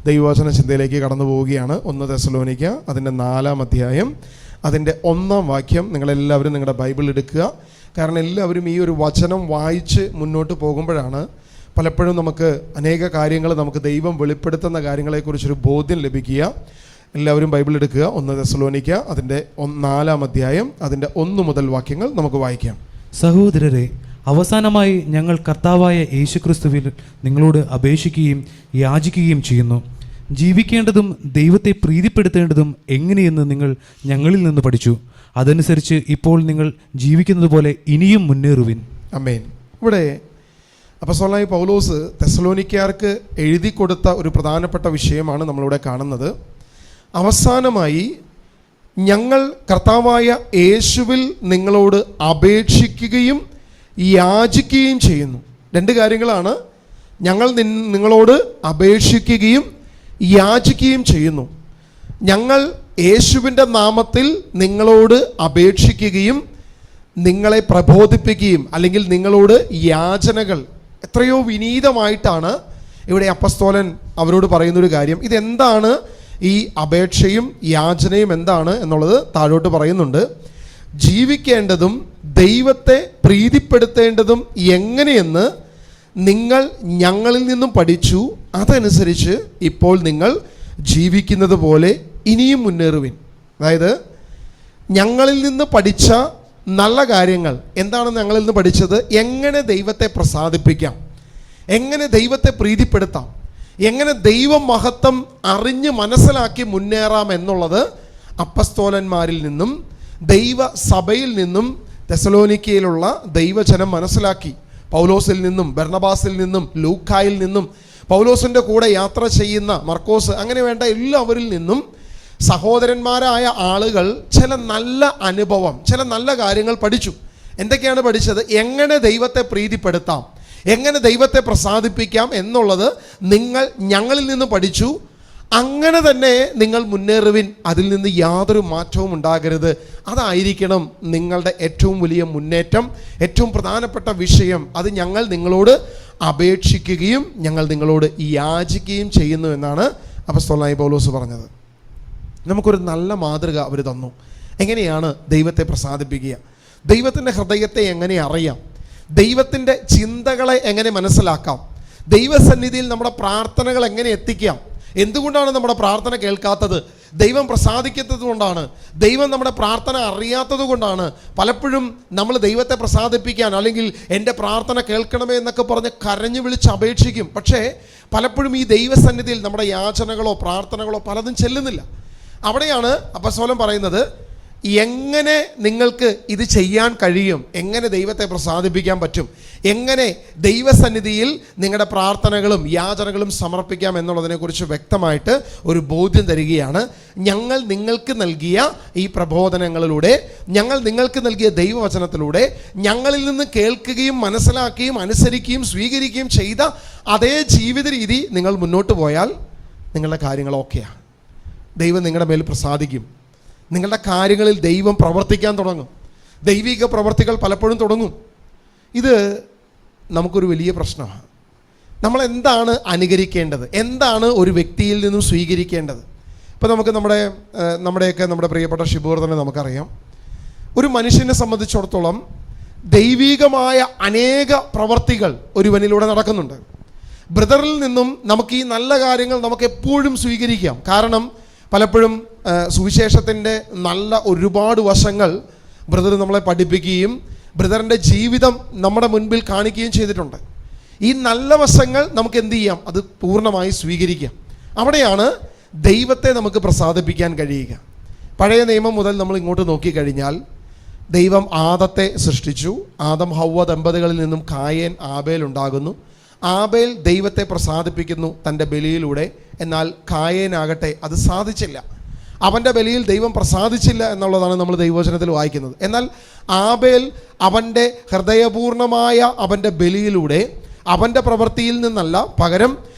ദൈവവചന ചിന്തയിലേക്ക് കടന്നു പോവുകയാണ്. 1 തെസ്സലോനിക്ക അതിൻ്റെ 4-ാം അധ്യായം അതിൻ്റെ 1-ാം വാക്യം. നിങ്ങളെല്ലാവരും നിങ്ങളുടെ ബൈബിൾ എടുക്കുക. കാരണം എല്ലാവരും ഈ ഒരു വചനം വായിച്ച് മുന്നോട്ട് പോകുമ്പോഴാണ് പലപ്പോഴും നമുക്ക് അനേക കാര്യങ്ങൾ നമുക്ക് ദൈവം വെളിപ്പെടുത്തുന്ന കാര്യങ്ങളെക്കുറിച്ചൊരു ബോധ്യം ലഭിക്കുക. എല്ലാവരും ബൈബിൾ എടുക്കുക. 1 തെസ്സലോനിക്ക അതിൻ്റെ 4-ാം അധ്യായം അതിൻ്റെ 1 മുതൽ വാക്യങ്ങൾ നമുക്ക് വായിക്കാം. സഹോദരരെ, അവസാനമായി ഞങ്ങൾ കർത്താവായ യേശുക്രിസ്തുവിൽ നിങ്ങളോട് അപേക്ഷിക്കുകയും യാചിക്കുകയും ചെയ്യുന്നു. ജീവിക്കേണ്ടതും ദൈവത്തെ പ്രീതിപ്പെടുത്തേണ്ടതും എങ്ങനെയെന്ന് നിങ്ങൾ ഞങ്ങളിൽ നിന്ന് പഠിച്ചു. അതനുസരിച്ച് ഇപ്പോൾ നിങ്ങൾ ജീവിക്കുന്നത് പോലെ ഇനിയും മുന്നേറുവിൻ. ആമേൻ. ഇവിടെ അപ്പോസ്തലനായ പൗലോസ് തെസ്സലോനിക്കർക്ക് എഴുതി കൊടുത്ത ഒരു പ്രധാനപ്പെട്ട വിഷയമാണ് നമ്മളിവിടെ കാണുന്നത്. അവസാനമായി ഞങ്ങൾ കർത്താവായ യേശുവിൽ നിങ്ങളോട് അപേക്ഷിക്കുകയും യാചിക്കുകയും ചെയ്യുന്നു. 2 കാര്യങ്ങളാണ്. ഞങ്ങൾ നിങ്ങളോട് അപേക്ഷിക്കുകയും യാചിക്കുകയും ചെയ്യുന്നു. ഞങ്ങൾ യേശുവിൻ്റെ നാമത്തിൽ നിങ്ങളോട് അപേക്ഷിക്കുകയും നിങ്ങളെ പ്രബോധിപ്പിക്കുകയും അല്ലെങ്കിൽ നിങ്ങളോട് യാചനകൾ എത്രയോ വിനീതമായിട്ടാണ് ഇവിടെ അപ്പസ്തോലൻ അവരോട് പറയുന്നൊരു കാര്യം. ഇതെന്താണ് ഈ അപേക്ഷയും യാചനയും എന്താണ് എന്നുള്ളത് താഴോട്ട് പറയുന്നുണ്ട്. ജീവിക്കേണ്ടതും ദൈവത്തെ പ്രീതിപ്പെടുത്തേണ്ടതും എങ്ങനെയെന്ന് നിങ്ങൾ ഞങ്ങളിൽ നിന്നും പഠിച്ചു. അതനുസരിച്ച് ഇപ്പോൾ നിങ്ങൾ ജീവിക്കുന്നത് പോലെ ഇനിയും മുന്നേറുവിൻ. അതായത് ഞങ്ങളിൽ നിന്ന് പഠിച്ച നല്ല കാര്യങ്ങൾ എന്താണ് ഞങ്ങളിൽ നിന്ന് പഠിച്ചത്? എങ്ങനെ ദൈവത്തെ പ്രസാദിപ്പിക്കാം, എങ്ങനെ ദൈവത്തെ പ്രീതിപ്പെടുത്താം, എങ്ങനെ ദൈവ മഹത്വം അറിഞ്ഞ് മനസ്സിലാക്കി മുന്നേറാം എന്നുള്ളത് അപ്പസ്തോലന്മാരിൽ നിന്നും ദൈവ സഭയിൽ നിന്നും തെസ്സലോനിക്കയിലുള്ള ദൈവജനം മനസ്സിലാക്കി. പൗലോസിൽ നിന്നും ബർണബാസിൽ നിന്നും ലൂക്കായിൽ നിന്നും പൗലോസിൻ്റെ കൂടെ യാത്ര ചെയ്യുന്ന മർക്കോസ്, അങ്ങനെ വേണ്ട എല്ലാവരിൽ നിന്നും സഹോദരന്മാരായ ആളുകൾ ചില നല്ല അനുഭവം, ചില നല്ല കാര്യങ്ങൾ പഠിച്ചു. എന്തൊക്കെയാണ് പഠിച്ചത്? എങ്ങനെ ദൈവത്തെ പ്രീതിപ്പെടുത്താം, എങ്ങനെ ദൈവത്തെ പ്രസാദിപ്പിക്കാം എന്നുള്ളത് നിങ്ങൾ ഞങ്ങളിൽ നിന്ന് പഠിച്ചു. അങ്ങനെ തന്നെ നിങ്ങൾ മുന്നേറുവിൻ. അതിൽ നിന്ന് യാതൊരു മാറ്റവും ഉണ്ടാകരുത്. അതായിരിക്കണം നിങ്ങളുടെ ഏറ്റവും വലിയ മുന്നേറ്റം, ഏറ്റവും പ്രധാനപ്പെട്ട വിഷയം. അത് ഞങ്ങൾ നിങ്ങളോട് അപേക്ഷിക്കുകയും ഞങ്ങൾ നിങ്ങളോട് യാചിക്കുകയും ചെയ്യുന്നു എന്നാണ് അപ്പോസ്തലനായ പൗലോസ് പറഞ്ഞത്. നമുക്കൊരു നല്ല മാതൃക അവർ തന്നു. എങ്ങനെയാണ് ദൈവത്തെ പ്രസാദിപ്പിക്കുക, ദൈവത്തിൻ്റെ ഹൃദയത്തെ എങ്ങനെ അറിയാം, ദൈവത്തിൻ്റെ ചിന്തകളെ എങ്ങനെ മനസ്സിലാക്കാം, ദൈവസന്നിധിയിൽ നമ്മുടെ പ്രാർത്ഥനകൾ എങ്ങനെ എത്തിക്കാം. എന്തുകൊണ്ടാണ് നമ്മുടെ പ്രാർത്ഥന കേൾക്കാത്തത്? ദൈവം പ്രസാദിക്കാത്തത് കൊണ്ടാണ്. ദൈവം നമ്മുടെ പ്രാർത്ഥന അറിയാത്തത് കൊണ്ടാണ്. പലപ്പോഴും നമ്മൾ ദൈവത്തെ പ്രസാദിപ്പിക്കാൻ അല്ലെങ്കിൽ എൻ്റെ പ്രാർത്ഥന കേൾക്കണമേ എന്നൊക്കെ പറഞ്ഞ് കരഞ്ഞു വിളിച്ച് അപേക്ഷിക്കും. പക്ഷേ പലപ്പോഴും ഈ ദൈവസന്നിധിയിൽ നമ്മുടെ യാചനകളോ പ്രാർത്ഥനകളോ പലതും ചെല്ലുന്നില്ല. അവിടെയാണ് അപ്പോസ്തലൻ പറയുന്നത്, എങ്ങനെ നിങ്ങൾക്ക് ഇത് ചെയ്യാൻ കഴിയും, എങ്ങനെ ദൈവത്തെ പ്രസാദിപ്പിക്കാൻ പറ്റും, എങ്ങനെ ദൈവസന്നിധിയിൽ നിങ്ങളുടെ പ്രാർത്ഥനകളും യാചനകളും സമർപ്പിക്കാം എന്നുള്ളതിനെക്കുറിച്ച് വ്യക്തമായിട്ട് ഒരു ബോധ്യം തരികയാണ്. ഞങ്ങൾ നിങ്ങൾക്ക് നൽകിയ ഈ പ്രബോധനങ്ങളിലൂടെ, ഞങ്ങൾ നിങ്ങൾക്ക് നൽകിയ ദൈവവചനത്തിലൂടെ ഞങ്ങളിൽ നിന്ന് കേൾക്കുകയും മനസ്സിലാക്കുകയും അനുസരിക്കുകയും സ്വീകരിക്കുകയും ചെയ്ത അതേ ജീവിത രീതി നിങ്ങൾ മുന്നോട്ട് പോയാൽ നിങ്ങളുടെ കാര്യങ്ങൾ ഓക്കെയാണ്. ദൈവം നിങ്ങളുടെ മേൽ പ്രസാദിക്കും. നിങ്ങളുടെ കാര്യങ്ങളിൽ ദൈവം പ്രവർത്തിക്കാൻ തുടങ്ങും. ദൈവിക പ്രവർത്തികൾ പലപ്പോഴും തുടങ്ങും. ഇത് നമുക്കൊരു വലിയ പ്രശ്നമാണ്. നമ്മൾ എന്താണ് അനുകരിക്കേണ്ടത്, എന്താണ് ഒരു വ്യക്തിയിൽ നിന്നും സ്വീകരിക്കേണ്ടത്? ഇപ്പോൾ നമുക്ക് നമ്മുടെ പ്രിയപ്പെട്ട ഷിബൂർ തന്നെ നമുക്കറിയാം. ഒരു മനുഷ്യനെ സംബന്ധിച്ചിടത്തോളം ദൈവികമായ അനേക പ്രവർത്തികൾ ഒരുവനിലൂടെ നടക്കുന്നുണ്ട്. ബ്രദറിൽ നിന്നും നമുക്ക് ഈ നല്ല കാര്യങ്ങൾ നമുക്ക് എപ്പോഴും സ്വീകരിക്കാം. കാരണം പലപ്പോഴും സുവിശേഷത്തിൻ്റെ നല്ല ഒരുപാട് വശങ്ങൾ ബ്രദർ നമ്മളെ പഠിപ്പിക്കുകയും ബ്രദറിൻ്റെ ജീവിതം നമ്മുടെ മുൻപിൽ കാണിക്കുകയും ചെയ്തിട്ടുണ്ട്. ഈ നല്ല വശങ്ങൾ നമുക്ക് എന്ത് ചെയ്യാം? അത് പൂർണ്ണമായി സ്വീകരിക്കാം. അവിടെയാണ് ദൈവത്തെ നമുക്ക് പ്രസാദിപ്പിക്കാൻ കഴിയുക. പഴയ നിയമം മുതൽ നമ്മൾ ഇങ്ങോട്ട് നോക്കിക്കഴിഞ്ഞാൽ ദൈവം ആദത്തെ സൃഷ്ടിച്ചു. ആദം ഹവ്വ ദമ്പതികളിൽ നിന്നും കായേൻ ആബേൽ ഉണ്ടാകുന്നു. ആബേൽ ദൈവത്തെ പ്രസാദിപ്പിക്കുന്നു തൻ്റെ ബലിയിലൂടെ. എന്നാൽ കായേനാകട്ടെ അത് സാധിച്ചില്ല. അവൻ്റെ ബലിയിൽ ദൈവം പ്രസാദിച്ചില്ല എന്നുള്ളതാണ് നമ്മൾ ദൈവവചനത്തിൽ വായിക്കുന്നത്. എന്നാൽ ആബേൽ അവൻ്റെ ഹൃദയപൂർണമായ അവൻ്റെ ബലിയിലൂടെ അവൻ്റെ പ്രവൃത്തിയിൽ നിന്നല്ല, പകരം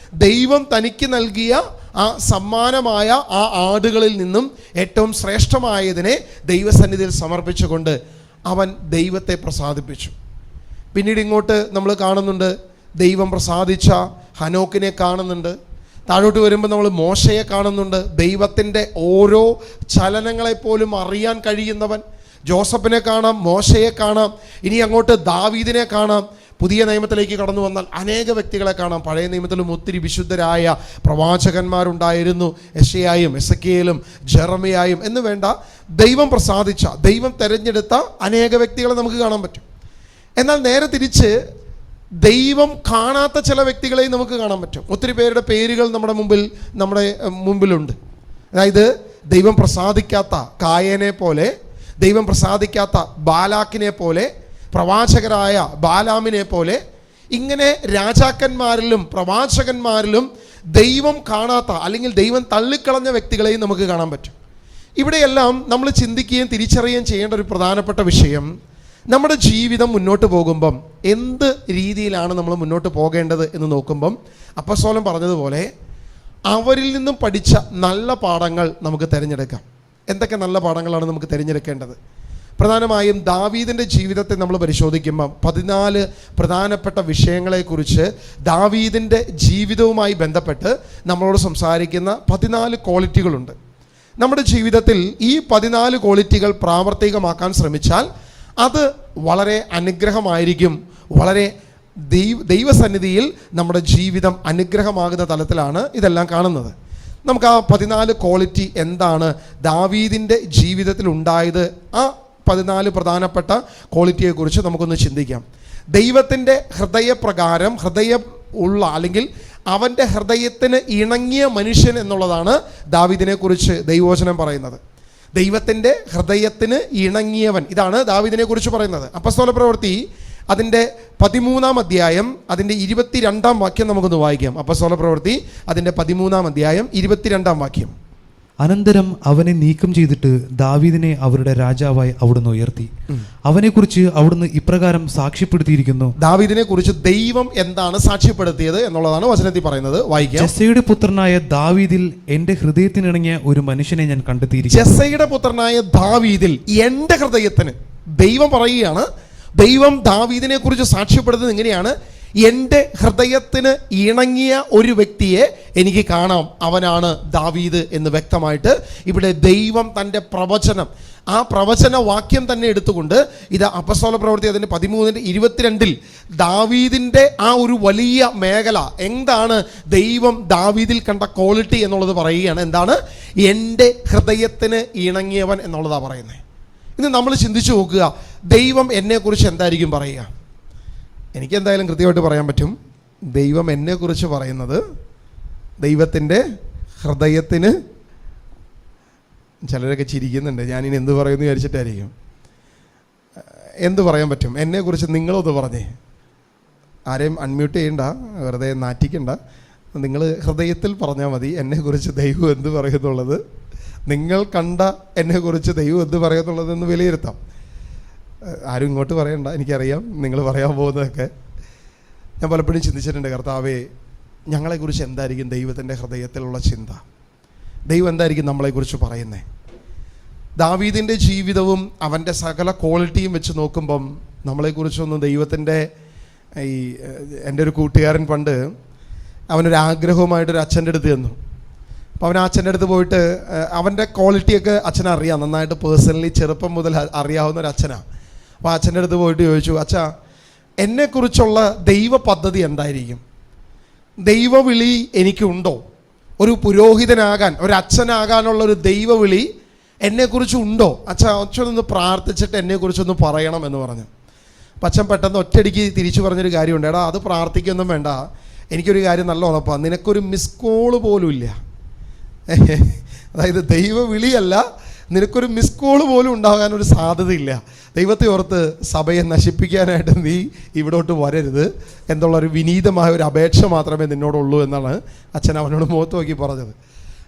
ദൈവം തനിക്ക് നൽകിയ ആ സമ്മാനമായ ആ ആടുകളിൽ നിന്നും ഏറ്റവും ശ്രേഷ്ഠമായതിനെ ദൈവസന്നിധിയിൽ സമർപ്പിച്ചുകൊണ്ട് അവൻ ദൈവത്തെ പ്രസാദിപ്പിച്ചു. പിന്നീട് ഇങ്ങോട്ട് നമ്മൾ കാണുന്നുണ്ട്, ദൈവം പ്രസാദിച്ച ഹനോക്കിനെ കാണുന്നുണ്ട്. താഴോട്ട് വരുമ്പോൾ നമ്മൾ മോശയെ കാണുന്നുണ്ട്, ദൈവത്തിൻ്റെ ഓരോ ചലനങ്ങളെപ്പോലും അറിയാൻ കഴിയുന്നവൻ. ജോസഫിനെ കാണാം, മോശയെ കാണാം, ഇനി അങ്ങോട്ട് ദാവീദിനെ കാണാം. പുതിയ നിയമത്തിലേക്ക് കടന്നു വന്നാൽ അനേക വ്യക്തികളെ കാണാം. പഴയ നിയമത്തിലും ഒത്തിരി വിശുദ്ധരായ പ്രവാചകന്മാരുണ്ടായിരുന്നു, യെശയ്യായും എസെക്കിയേലും ജെറമിയായും എന്ന് വേണ്ട, ദൈവം പ്രസാദിച്ച, ദൈവം തെരഞ്ഞെടുത്ത അനേക വ്യക്തികളെ നമുക്ക് കാണാൻ പറ്റും. എന്നാൽ നേരെ തിരിച്ച് ദൈവം കാണാത്ത ചില വ്യക്തികളെയും നമുക്ക് കാണാൻ പറ്റും. ഒത്തിരി പേരുടെ പേരുകൾ നമ്മുടെ മുമ്പിലുണ്ട്. അതായത് ദൈവം പ്രസാദിക്കാത്ത കായേനെ പോലെ, ദൈവം പ്രസാദിക്കാത്ത ബാലാക്കിനെ പോലെ, പ്രവാചകരായ ബാലാമിനെ പോലെ, ഇങ്ങനെ രാജാക്കന്മാരിലും പ്രവാചകന്മാരിലും ദൈവം കാണാത്ത അല്ലെങ്കിൽ ദൈവം തള്ളിക്കളഞ്ഞ വ്യക്തികളെയും നമുക്ക് കാണാൻ പറ്റും. ഇവിടെയെല്ലാം നമ്മൾ ചിന്തിക്കുകയും തിരിച്ചറിയുകയും ചെയ്യേണ്ട ഒരു പ്രധാനപ്പെട്ട വിഷയം, നമ്മുടെ ജീവിതം മുന്നോട്ട് പോകുമ്പം എന്ത് രീതിയിലാണ് നമ്മൾ മുന്നോട്ട് പോകേണ്ടത് എന്ന് നോക്കുമ്പം അപ്പസ്തോലൻ പറഞ്ഞതുപോലെ അവരിൽ നിന്നും പഠിച്ച നല്ല പാഠങ്ങൾ നമുക്ക് തിരഞ്ഞെടുക്കാം. എന്തൊക്കെ നല്ല പാഠങ്ങളാണ് നമുക്ക് തിരഞ്ഞെടുക്കേണ്ടത്? പ്രധാനമായും ദാവീദിൻ്റെ ജീവിതത്തെ നമ്മൾ പരിശോധിക്കുമ്പം 14 പ്രധാനപ്പെട്ട വിഷയങ്ങളെക്കുറിച്ച് ദാവീദിൻ്റെ ജീവിതവുമായി ബന്ധപ്പെട്ട് നമ്മളോട് സംസാരിക്കുന്ന 14 ക്വാളിറ്റികളുണ്ട്. നമ്മുടെ ജീവിതത്തിൽ ഈ 14 ക്വാളിറ്റികൾ പ്രാവർത്തികമാക്കാൻ ശ്രമിച്ചാൽ അത് വളരെ അനുഗ്രഹമായിരിക്കും. വളരെ ദൈവസന്നിധിയിൽ നമ്മുടെ ജീവിതം അനുഗ്രഹമാകുന്ന തലത്തിലാണ് ഇതെല്ലാം കാണുന്നത്. നമുക്ക് ആ 14 ക്വാളിറ്റി എന്താണ് ദാവീദിൻ്റെ ജീവിതത്തിൽ ഉണ്ടായത്, ആ 14 പ്രധാനപ്പെട്ട ക്വാളിറ്റിയെക്കുറിച്ച് നമുക്കൊന്ന് ചിന്തിക്കാം. ദൈവത്തിൻ്റെ ഹൃദയപ്രകാരം അല്ലെങ്കിൽ അവൻ്റെ ഹൃദയത്തിന് ഇണങ്ങിയ മനുഷ്യൻ എന്നുള്ളതാണ് ദാവീദിനെക്കുറിച്ച് ദൈവവചനം പറയുന്നത്. ദൈവത്തിൻ്റെ ഹൃദയത്തിന് ഇണങ്ങിയവൻ, ഇതാണ് ദാവീദിനെ കുറിച്ച് പറയുന്നത്. അപ്പോസ്തല പ്രവൃത്തി അതിൻ്റെ 13-ാം അധ്യായം അതിൻ്റെ 22-ാം വാക്യം നമുക്കൊന്ന് വായിക്കാം. അപ്പോസ്തല പ്രവൃത്തി അതിൻ്റെ 13-ാം അധ്യായം 22-ാം വാക്യം. അനന്തരം അവനെ നീക്കം ചെയ്തിട്ട് ദാവീദിനെ അവരുടെ രാജാവായി അവിടുന്ന് ഉയർത്തി. അവനെക്കുറിച്ച് അവിടുന്ന് ഇപ്രകാരം സാക്ഷ്യപ്പെടുത്തിയിരിക്കുന്നു. ദാവീദിനെ കുറിച്ച് ദൈവം എന്താണ് സാക്ഷ്യപ്പെടുത്തിയത് എന്നുള്ളതാണ് വചനത്തിൽ പറയുന്നത്. വായിക്കാം. ജെസ്സയുടെ പുത്രനായ ദാവീദിൽ എന്റെ ഹൃദയത്തിനിണങ്ങിയ ഒരു മനുഷ്യനെ ഞാൻ കണ്ടെത്തിയിരിക്കുന്നു. ജെസ്സയുടെ പുത്രനായ ദാവീദിൽ എന്റെ ഹൃദയത്തിന്, ദൈവം പറയുകയാണ്, ദൈവം ദാവീദിനെ കുറിച്ച് സാക്ഷ്യപ്പെടുത്തുന്നത് എങ്ങനെയാണ്? എൻ്റെ ഹൃദയത്തിന് ഇണങ്ങിയ ഒരു വ്യക്തിയെ എനിക്ക് കാണാം, അവനാണ് ദാവീദ് എന്ന് വ്യക്തമായിട്ട് ഇവിടെ ദൈവം തൻ്റെ പ്രവചനം, ആ പ്രവചന വാക്യം തന്നെ എടുത്തുകൊണ്ട് ഇത് അപ്പോസ്തല പ്രവൃത്തി അതിൻ്റെ 13:22 ദാവീദിൻ്റെ ആ ഒരു വലിയ മേഖല എന്താണ്, ദൈവം ദാവീദിൽ കണ്ട ക്വാളിറ്റി എന്നുള്ളത് പറയുകയാണ്. എന്താണ്? എൻ്റെ ഹൃദയത്തിന് ഇണങ്ങിയവൻ എന്നുള്ളതാണ് പറയുന്നത്. ഇന്ന് നമ്മൾ ചിന്തിച്ചു നോക്കുക, ദൈവം എന്നെക്കുറിച്ച് എന്തായിരിക്കും പറയുക? എനിക്ക് എന്തായാലും കൃത്യമായിട്ട് പറയാൻ പറ്റും, ദൈവം എന്നെക്കുറിച്ച് പറയുന്നത് ദൈവത്തിൻ്റെ ഹൃദയത്തിന്, ചിലരൊക്കെ ചിരിക്കുന്നുണ്ട്, ഞാനിനി എന്ത് പറയുമെന്ന് വിചാരിച്ചിട്ടായിരിക്കും. എന്ത് പറയാൻ പറ്റും എന്നെക്കുറിച്ച്? നിങ്ങളൊന്ന് പറഞ്ഞേ. ആരെയും അൺമ്യൂട്ട് ചെയ്യണ്ട, വെറുതെ നാറ്റിക്കണ്ട, നിങ്ങൾ ഹൃദയത്തിൽ പറഞ്ഞാൽ മതി എന്നെക്കുറിച്ച് ദൈവം എന്ത് പറയുന്നുള്ളത്, നിങ്ങൾ കണ്ട എന്നെക്കുറിച്ച് ദൈവം എന്ത് പറയുന്നുള്ളതെന്ന് വിലയിരുത്താം. ആരും ഇങ്ങോട്ട് പറയണ്ട, എനിക്കറിയാം നിങ്ങൾ പറയാൻ പോകുന്നതൊക്കെ. ഞാൻ പലപ്പോഴും ചിന്തിച്ചിട്ടുണ്ട്, കർത്താവേ ഞങ്ങളെക്കുറിച്ച് എന്തായിരിക്കും ദൈവത്തിൻ്റെ ഹൃദയത്തിലുള്ള ചിന്ത, ദൈവം എന്തായിരിക്കും നമ്മളെക്കുറിച്ച് പറയുന്നത്? ദാവീദിൻ്റെ ജീവിതവും അവൻ്റെ സകല ക്വാളിറ്റിയും വെച്ച് നോക്കുമ്പം നമ്മളെക്കുറിച്ചൊന്നും ദൈവത്തിൻ്റെ എൻ്റെ ഒരു കൂട്ടുകാരൻ പണ്ട് അവനൊരു ആഗ്രഹവുമായിട്ടൊരു അച്ഛൻ്റെ അടുത്ത് ചെന്നു. അപ്പോൾ അവൻ അച്ഛൻ്റെ അടുത്ത് പോയിട്ട് അവൻ്റെ ക്വാളിറ്റിയൊക്കെ അച്ഛനറിയാം, നന്നായിട്ട് പേഴ്സണലി ചെറുപ്പം മുതൽ അറിയാവുന്ന ഒരു അച്ഛനാണ്. അപ്പോൾ അച്ഛൻ്റെ അടുത്ത് പോയിട്ട് ചോദിച്ചു, അച്ഛാ എന്നെക്കുറിച്ചുള്ള ദൈവ പദ്ധതി എന്തായിരിക്കും? ദൈവവിളി എനിക്കുണ്ടോ? ഒരു പുരോഹിതനാകാൻ, ഒരു അച്ഛനാകാനുള്ള ഒരു ദൈവവിളി എന്നെക്കുറിച്ച് ഉണ്ടോ? അച്ഛനൊന്ന് പ്രാർത്ഥിച്ചിട്ട് എന്നെക്കുറിച്ചൊന്ന് പറയണം എന്ന് പറഞ്ഞു. അപ്പം അച്ഛൻ പെട്ടെന്ന് ഒറ്റയടിക്ക് തിരിച്ചു പറഞ്ഞൊരു കാര്യമുണ്ട്, എടാ അത് പ്രാർത്ഥിക്കൊന്നും വേണ്ട, എനിക്കൊരു കാര്യം നല്ല ഉറപ്പാണ്, നിനക്കൊരു മിസ് കോള് പോലും ഇല്ല. അതായത് ദൈവവിളിയല്ല, നിനക്കൊരു മിസ് കോള് പോലും ഉണ്ടാകാനൊരു സാധ്യതയില്ല. ദൈവത്തെ ഓർത്ത് സഭയെ നശിപ്പിക്കാനായിട്ട് നീ ഇവിടോട്ട് വരരുത് എന്നുള്ളൊരു വിനീതമായ ഒരു അപേക്ഷ മാത്രമേ നിന്നോടുള്ളൂ എന്നാണ് അച്ഛൻ അവനോട് മുഖത്ത് നോക്കി പറഞ്ഞത്.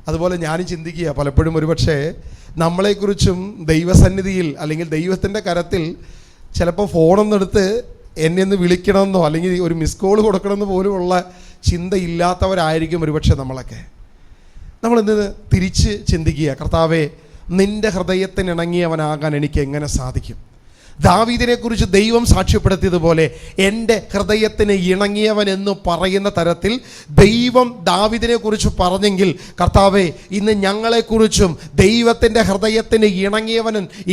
അതുപോലെ ഞാനും ചിന്തിക്കുക, പലപ്പോഴും ഒരുപക്ഷെ നമ്മളെക്കുറിച്ചും ദൈവസന്നിധിയിൽ അല്ലെങ്കിൽ ദൈവത്തിൻ്റെ കരത്തിൽ ചിലപ്പോൾ ഫോണൊന്നെടുത്ത് എന്നെ ഒന്ന് വിളിക്കണമെന്നോ അല്ലെങ്കിൽ ഒരു മിസ് കോൾ കൊടുക്കണമെന്ന് പോലുമുള്ള ചിന്തയില്ലാത്തവരായിരിക്കും ഒരുപക്ഷെ നമ്മളൊക്കെ. നമ്മളിന്ന് തിരിച്ച് ചിന്തിക്കുക, കർത്താവേ നിൻ്റെ ഹൃദയത്തിനിണങ്ങിയവനാകാൻ എനിക്ക് എങ്ങനെ സാധിക്കും? ദാവീദിനെ കുറിച്ച് ദൈവം സാക്ഷ്യപ്പെടുത്തിയതുപോലെ എൻ്റെ ഹൃദയത്തിന് ഇണങ്ങിയവൻ എന്ന് പറയുന്ന തരത്തിൽ ദൈവം ദാവീദിനെ കുറിച്ച് പറഞ്ഞെങ്കിൽ, കർത്താവേ, ഇന്ന് ഞങ്ങളെക്കുറിച്ചും ദൈവത്തിൻ്റെ ഹൃദയത്തിന്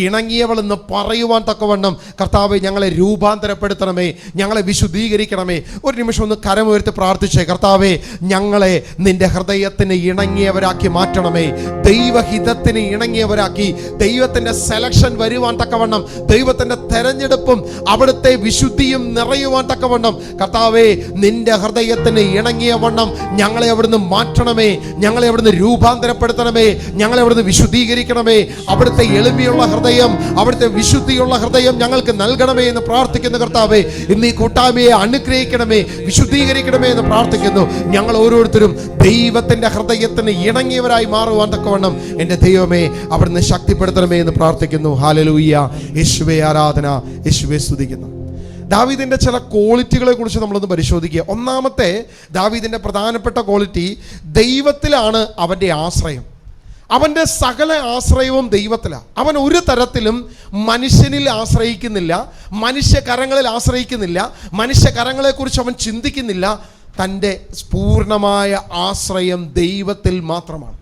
ഇണങ്ങിയവളെന്ന് പറയുവാൻ തക്കവണ്ണം കർത്താവേ ഞങ്ങളെ രൂപാന്തരപ്പെടുത്തണമേ, ഞങ്ങളെ വിശുദ്ധീകരിക്കണമേ. ഒരു നിമിഷം ഒന്ന് കരമുയർത്തി പ്രാർത്ഥിച്ചേ. കർത്താവേ, ഞങ്ങളെ നിന്റെ ഹൃദയത്തിന് ഇണങ്ങിയവരാക്കി മാറ്റണമേ, ദൈവഹിതത്തിന് ഇണങ്ങിയവരാക്കി, ദൈവത്തിൻ്റെ സെലക്ഷൻ വരുവാൻ തക്കവണ്ണം, ദൈവത്തിൻ്റെ തെരഞ്ഞെടുപ്പും അവിടുത്തെ വിശുദ്ധിയും നിറയുവാൻ തക്കവണ്ണം കർത്താവേ, നിന്റെ ഹൃദയത്തിന് ഇണങ്ങിയ വണ്ണം ഞങ്ങളെ അവിടുന്ന് മാറ്റണമേ, ഞങ്ങളെ അവിടുന്ന് രൂപാന്തരപ്പെടുത്തണമേ, ഞങ്ങളെ അവിടുന്ന് വിശുദ്ധീകരിക്കണമേ. അവിടുത്തെ എളിമയുള്ള ഹൃദയം, അവിടുത്തെ വിശുദ്ധിയുള്ള ഹൃദയം ഞങ്ങൾക്ക് നൽകണമേ എന്ന് പ്രാർത്ഥിക്കുന്നു. കർത്താവേ, ഇന്ന് ഈ കൂട്ടായ്മയെ അനുഗ്രഹിക്കണമേ, വിശുദ്ധീകരിക്കണമേ എന്ന് പ്രാർത്ഥിക്കുന്നു. ഞങ്ങൾ ഓരോരുത്തരും ദൈവത്തിന്റെ ഹൃദയത്തിന് ഇണങ്ങിയവരായി മാറുവാൻ തക്കവണ്ണം എൻ്റെ ദൈവമേ അവിടുന്ന് ശക്തിപ്പെടുത്തണമേ എന്ന് പ്രാർത്ഥിക്കുന്നു. ഹല്ലേലൂയ. യേശുവേ ആരാധന, യേശുവേ സ്തുതിക്കുന്നു. ദാവീദിന്റെ ചില ക്വാളിറ്റികളെ കുറിച്ച് നമ്മളൊന്ന് പരിശോധിക്കുക. ഒന്നാമത്തെ ദാവീദിന്റെ പ്രധാനപ്പെട്ട ക്വാളിറ്റി, ദൈവത്തിലാണ് അവന്റെ ആശ്രയം. അവന്റെ സകല ആശ്രയവും ദൈവത്തിലാണ്. അവൻ ഒരു തരത്തിലും മനുഷ്യനിൽ ആശ്രയിക്കുന്നില്ല, മനുഷ്യകരങ്ങളിൽ ആശ്രയിക്കുന്നില്ല, മനുഷ്യകരങ്ങളെക്കുറിച്ച് അവൻ ചിന്തിക്കുന്നില്ല. തൻ്റെ പൂർണ്ണമായ ആശ്രയം ദൈവത്തിൽ മാത്രമാണ്.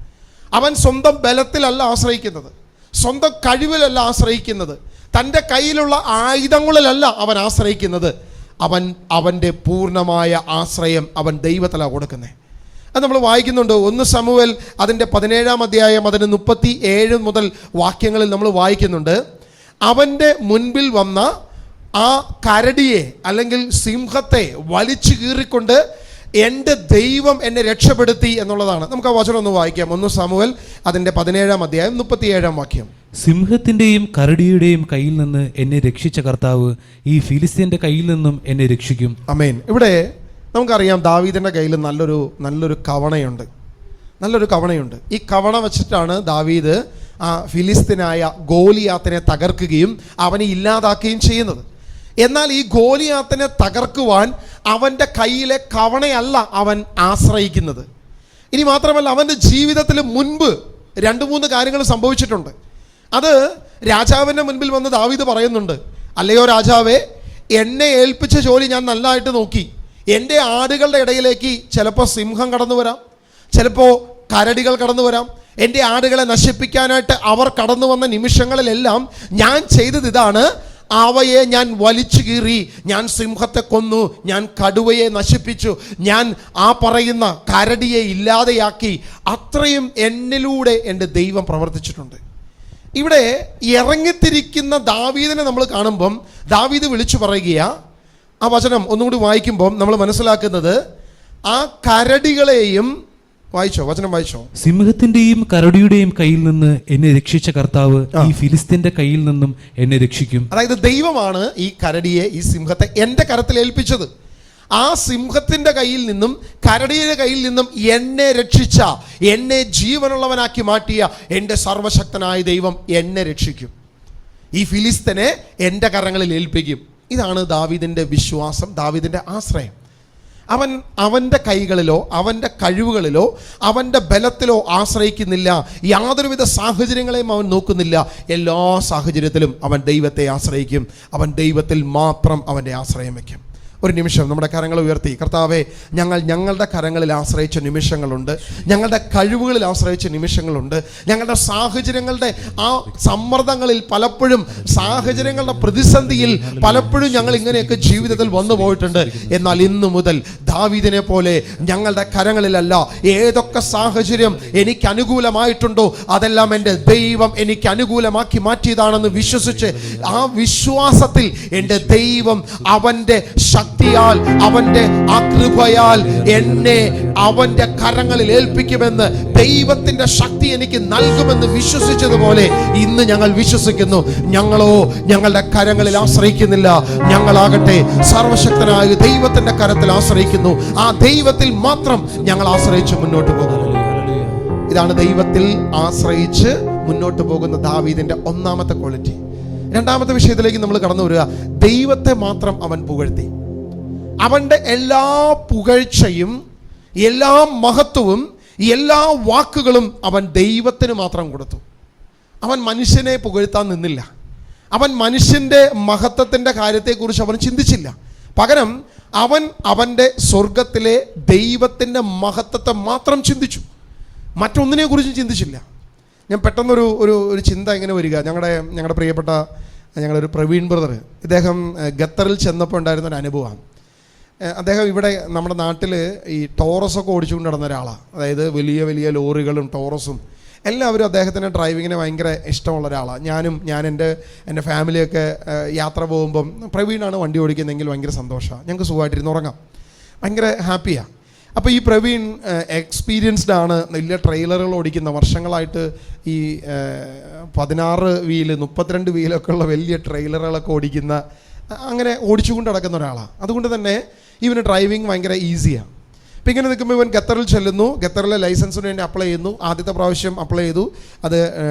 അവൻ സ്വന്തം ബലത്തിലല്ല ആശ്രയിക്കുന്നത്, സ്വന്തം കഴിവിലല്ല ആശ്രയിക്കുന്നത്, തൻ്റെ കയ്യിലുള്ള ആയുധങ്ങളിലല്ല അവൻ ആശ്രയിക്കുന്നത്. അവൻ്റെ പൂർണ്ണമായ ആശ്രയം അവൻ ദൈവത്തിലാണ് കൊടുക്കുന്നത്. അത് നമ്മൾ വായിക്കുന്നുണ്ട്. 1 ശമൂവേൽ അതിൻ്റെ 17-ാം അധ്യായം അതിന് 37 മുതൽ വാക്യങ്ങളിൽ നമ്മൾ വായിക്കുന്നുണ്ട്. അവൻ്റെ മുൻപിൽ വന്ന ആ കരടിയെ അല്ലെങ്കിൽ സിംഹത്തെ വലിച്ചു കീറിക്കൊണ്ട് എൻ്റെ ദൈവം എന്നെ രക്ഷപ്പെടുത്തി എന്നുള്ളതാണ്. നമുക്ക് ആ വചനം ഒന്ന് വായിക്കാം. 1 ശമൂവേൽ അതിൻ്റെ 17-ാം അധ്യായം 37-ാം വാക്യം. സിംഹത്തിന്റെയും കരടിയുടെയും കയ്യിൽ നിന്ന് എന്നെ രക്ഷിച്ച കർത്താവ് ഈ ഫിലിസ്ത്യന്റെ കയ്യിൽ നിന്നും എന്നെ രക്ഷിക്കും. ആമേൻ. ഇവിടെ നമുക്കറിയാം ദാവീദിന്റെ കയ്യിൽ നല്ലൊരു കവണയുണ്ട്, നല്ലൊരു കവണയുണ്ട്. ഈ കവണ വെച്ചിട്ടാണ് ദാവീദ് ആ ഫിലിസ്തീനായ ഗോലിയാത്തിനെ തകർക്കുകയും അവനെ ഇല്ലാതാക്കുകയും ചെയ്യുന്നത്. എന്നാൽ ഈ ഗോലിയാത്തിനെ തകർക്കുവാൻ അവൻ്റെ കയ്യിലെ കവണയല്ല അവൻ ആശ്രയിക്കുന്നത്. ഇനി മാത്രമല്ല, അവൻ്റെ ജീവിതത്തിൽ മുൻപ് 2-3 കാര്യങ്ങൾ സംഭവിച്ചിട്ടുണ്ട്. അത് രാജാവിൻ്റെ മുൻപിൽ വന്ന് ദാവീദ് പറയുന്നുണ്ട്, അല്ലയോ രാജാവേ, എന്നെ ഏൽപ്പിച്ച ജോലി ഞാൻ നല്ലതായിട്ട് നോക്കി. എൻ്റെ ആടുകളുടെ ഇടയിലേക്ക് ചിലപ്പോൾ സിംഹം കടന്നു വരാം, ചിലപ്പോൾ കരടികൾ കടന്നു വരാം. എൻ്റെ ആടുകളെ നശിപ്പിക്കാനായിട്ട് അവർ കടന്നു വന്ന നിമിഷങ്ങളിലെല്ലാം ഞാൻ ചെയ്തത് ഇതാണ്: അവയെ ഞാൻ വലിച്ചു കീറി, ഞാൻ സിംഹത്തെ കൊന്നു, ഞാൻ കടുവയെ നശിപ്പിച്ചു, ഞാൻ ആ പറയുന്ന കരടിയെ ഇല്ലാതെയാക്കി. അത്രയും എന്നിലൂടെ എൻ്റെ ദൈവം പ്രവർത്തിച്ചിട്ടുണ്ട്. ഇവിടെ ഇറങ്ങിത്തിരിക്കുന്ന ദാവീദിനെ നമ്മൾ കാണുമ്പം ദാവീദ് വിളിച്ചു പറയുക. ആ വചനം ഒന്നുകൂടി വായിക്കുമ്പം നമ്മൾ മനസ്സിലാക്കുന്നത്, ആ കരടികളെയും വായിച്ചോ, വചനം വായിച്ചോ. സിംഹത്തിന്റെയും കരടിയുടെയും കയ്യിൽ നിന്ന് എന്നെ രക്ഷിച്ച കർത്താവ് ഈ ഫിലിസ്ത്യന്റെ കയ്യിൽ നിന്നും എന്നെ രക്ഷിക്കും. അതായത് ദൈവമാണ് ഈ കരടിയെ, ഈ സിംഹത്തെ എൻ്റെ കരത്തിൽ ഏൽപ്പിച്ചത്. ആ സിംഹത്തിന്റെ കയ്യിൽ നിന്നും കരടിയുടെ കയ്യിൽ നിന്നും എന്നെ രക്ഷിച്ച, എന്നെ ജീവനുള്ളവനാക്കി മാറ്റിയ എൻ്റെ സർവശക്തനായ ദൈവം എന്നെ രക്ഷിക്കും. ഈ ഫിലിസ്തനെ എൻ്റെ കരങ്ങളിൽ ഏൽപ്പിക്കും. ഇതാണ് ദാവീദിന്റെ വിശ്വാസം, ദാവീദിന്റെ ആശ്രയം. അവൻ്റെ കൈകളിലോ അവൻ്റെ കഴിവുകളിലോ അവൻ്റെ ബലത്തിലോ ആശ്രയിക്കുന്നില്ല. യാതൊരുവിധ സാഹചര്യങ്ങളെയും അവൻ നോക്കുന്നില്ല. എല്ലാ സാഹചര്യത്തിലും അവൻ ദൈവത്തെ ആശ്രയിക്കും. അവൻ ദൈവത്തിൽ മാത്രം അവൻ്റെ ആശ്രയം വയ്ക്കും. ഒരു നിമിഷം നമ്മുടെ കരങ്ങൾ ഉയർത്തി, കർത്താവേ, ഞങ്ങളുടെ കരങ്ങളിൽ ആശ്രയിച്ച നിമിഷങ്ങളുണ്ട്, ഞങ്ങളുടെ കഴിവുകളിൽ ആശ്രയിച്ച നിമിഷങ്ങളുണ്ട്, ഞങ്ങളുടെ സാഹചര്യങ്ങളുടെ ആ സമ്മർദ്ദങ്ങളിൽ പലപ്പോഴും, സാഹചര്യങ്ങളുടെ പ്രതിസന്ധിയിൽ പലപ്പോഴും ഞങ്ങൾ ഇങ്ങനെയൊക്കെ ജീവിതത്തിൽ വന്നു പോയിട്ടുണ്ട്. എന്നാൽ ഇന്നു മുതൽ ദാവീദിനെ പോലെ ഞങ്ങളുടെ കരങ്ങളിലല്ല, ഏതൊക്കെ സാഹചര്യം എനിക്ക് അനുകൂലമായിട്ടുണ്ടോ അതെല്ലാം എൻ്റെ ദൈവം എനിക്ക് അനുകൂലമാക്കി മാറ്റിയതാണെന്ന് വിശ്വസിച്ച് ആ വിശ്വാസത്തിൽ എൻ്റെ ദൈവം അവൻ്റെ ശക്തിയാൽ, അവൻ്റെ ആ കൃപയാൽ എന്നെ അവൻ്റെ കരങ്ങളിൽ ഏൽപ്പിക്കുമെന്ന്, ദൈവത്തിൻ്റെ ശക്തി എനിക്ക് നൽകുമെന്ന് വിശ്വസിച്ചതുപോലെ ഇന്ന് ഞങ്ങൾ വിശ്വസിക്കുന്നു. ഞങ്ങളോ ഞങ്ങളുടെ കരങ്ങളിൽ ആശ്രയിക്കുന്നില്ല, ഞങ്ങളാകട്ടെ സർവശക്തനായ ദൈവത്തിൻ്റെ കരത്തിൽ ആശ്രയിക്കുന്നു. ആ ദൈവത്തിൽ മാത്രം ഞങ്ങൾ ആശ്രയിച്ച് മുന്നോട്ട് പോകുന്നു. ഇതാണ് ദൈവത്തിൽ ആശ്രയിച്ച് മുന്നോട്ട് പോകുന്ന ദാവീദിന്റെ ഒന്നാമത്തെ ക്വാളിറ്റി. രണ്ടാമത്തെ വിഷയത്തിലേക്ക് നമ്മൾ കടന്നു വരിക. ദൈവത്തെ മാത്രം അവൻ പുകഴ്ത്തി. അവൻ്റെ എല്ലാ പുകഴ്ചയും, എല്ലാ മഹത്വവും, എല്ലാ വാക്കുകളും അവൻ ദൈവത്തിന് മാത്രം കൊടുത്തു. അവൻ മനുഷ്യനെ പുകഴ്ത്താൻ നിന്നില്ല. അവൻ മനുഷ്യൻ്റെ മഹത്വത്തിൻ്റെ കാര്യത്തെക്കുറിച്ച് അവൻ ചിന്തിച്ചില്ല. പകരം അവൻ അവൻ്റെ സ്വർഗത്തിലെ ദൈവത്തിൻ്റെ മഹത്വത്തെ മാത്രം ചിന്തിച്ചു, മറ്റൊന്നിനെക്കുറിച്ചും ചിന്തിച്ചില്ല. ഞാൻ പെട്ടെന്നൊരു ഒരു ഒരു ചിന്ത ഇങ്ങനെ വരിക. ഞങ്ങളുടെ പ്രിയപ്പെട്ട ഞങ്ങളൊരു പ്രവീൺ ബ്രദർ, ഇദ്ദേഹം ഖത്തറിൽ ചെന്നപ്പോൾ ഉണ്ടായിരുന്ന ഒരു അനുഭവമാണ്. അദ്ദേഹം ഇവിടെ നമ്മുടെ നാട്ടിൽ ഈ ടോറസൊക്കെ ഓടിച്ചുകൊണ്ട് നടന്ന ഒരാളാണ്. അതായത് വലിയ വലിയ ലോറികളും ടോറസും എല്ലാവരും അദ്ദേഹത്തിൻ്റെ ഡ്രൈവിങ്ങിന് ഭയങ്കര ഇഷ്ടമുള്ള ഒരാളാണ്. ഞാൻ എൻ്റെ ഫാമിലിയൊക്കെ യാത്ര പോകുമ്പം പ്രവീണാണ് വണ്ടി ഓടിക്കുന്നതെങ്കിൽ ഭയങ്കര സന്തോഷമാണ്, ഞങ്ങൾക്ക് സുഖമായിട്ടിരുന്ന് ഉറങ്ങാം, ഭയങ്കര ഹാപ്പിയാണ്. അപ്പോൾ ഈ പ്രവീൺ എക്സ്പീരിയൻസ്ഡ് ആണ്, വലിയ ട്രെയിലറുകൾ ഓടിക്കുന്ന, വർഷങ്ങളായിട്ട് ഈ 16 വീല് 32 വീലൊക്കെ ഉള്ള വലിയ ട്രെയിലറുകളൊക്കെ ഓടിക്കുന്ന, അങ്ങനെ ഓടിച്ചുകൊണ്ട് നടക്കുന്ന ഒരാളാണ്. അതുകൊണ്ട് തന്നെ ഇവന് ഡ്രൈവിംഗ് ഭയങ്കര ഈസിയാണ്. അപ്പോൾ ഇങ്ങനെ നിൽക്കുമ്പോൾ ഇവൻ ഖത്തറിൽ ചെല്ലുന്നു, ഖത്തറിലെ ലൈസൻസിന് വേണ്ടി അപ്ലൈ ചെയ്യുന്നു. ആദ്യത്തെ പ്രാവശ്യം അപ്ലൈ ചെയ്തു, അത്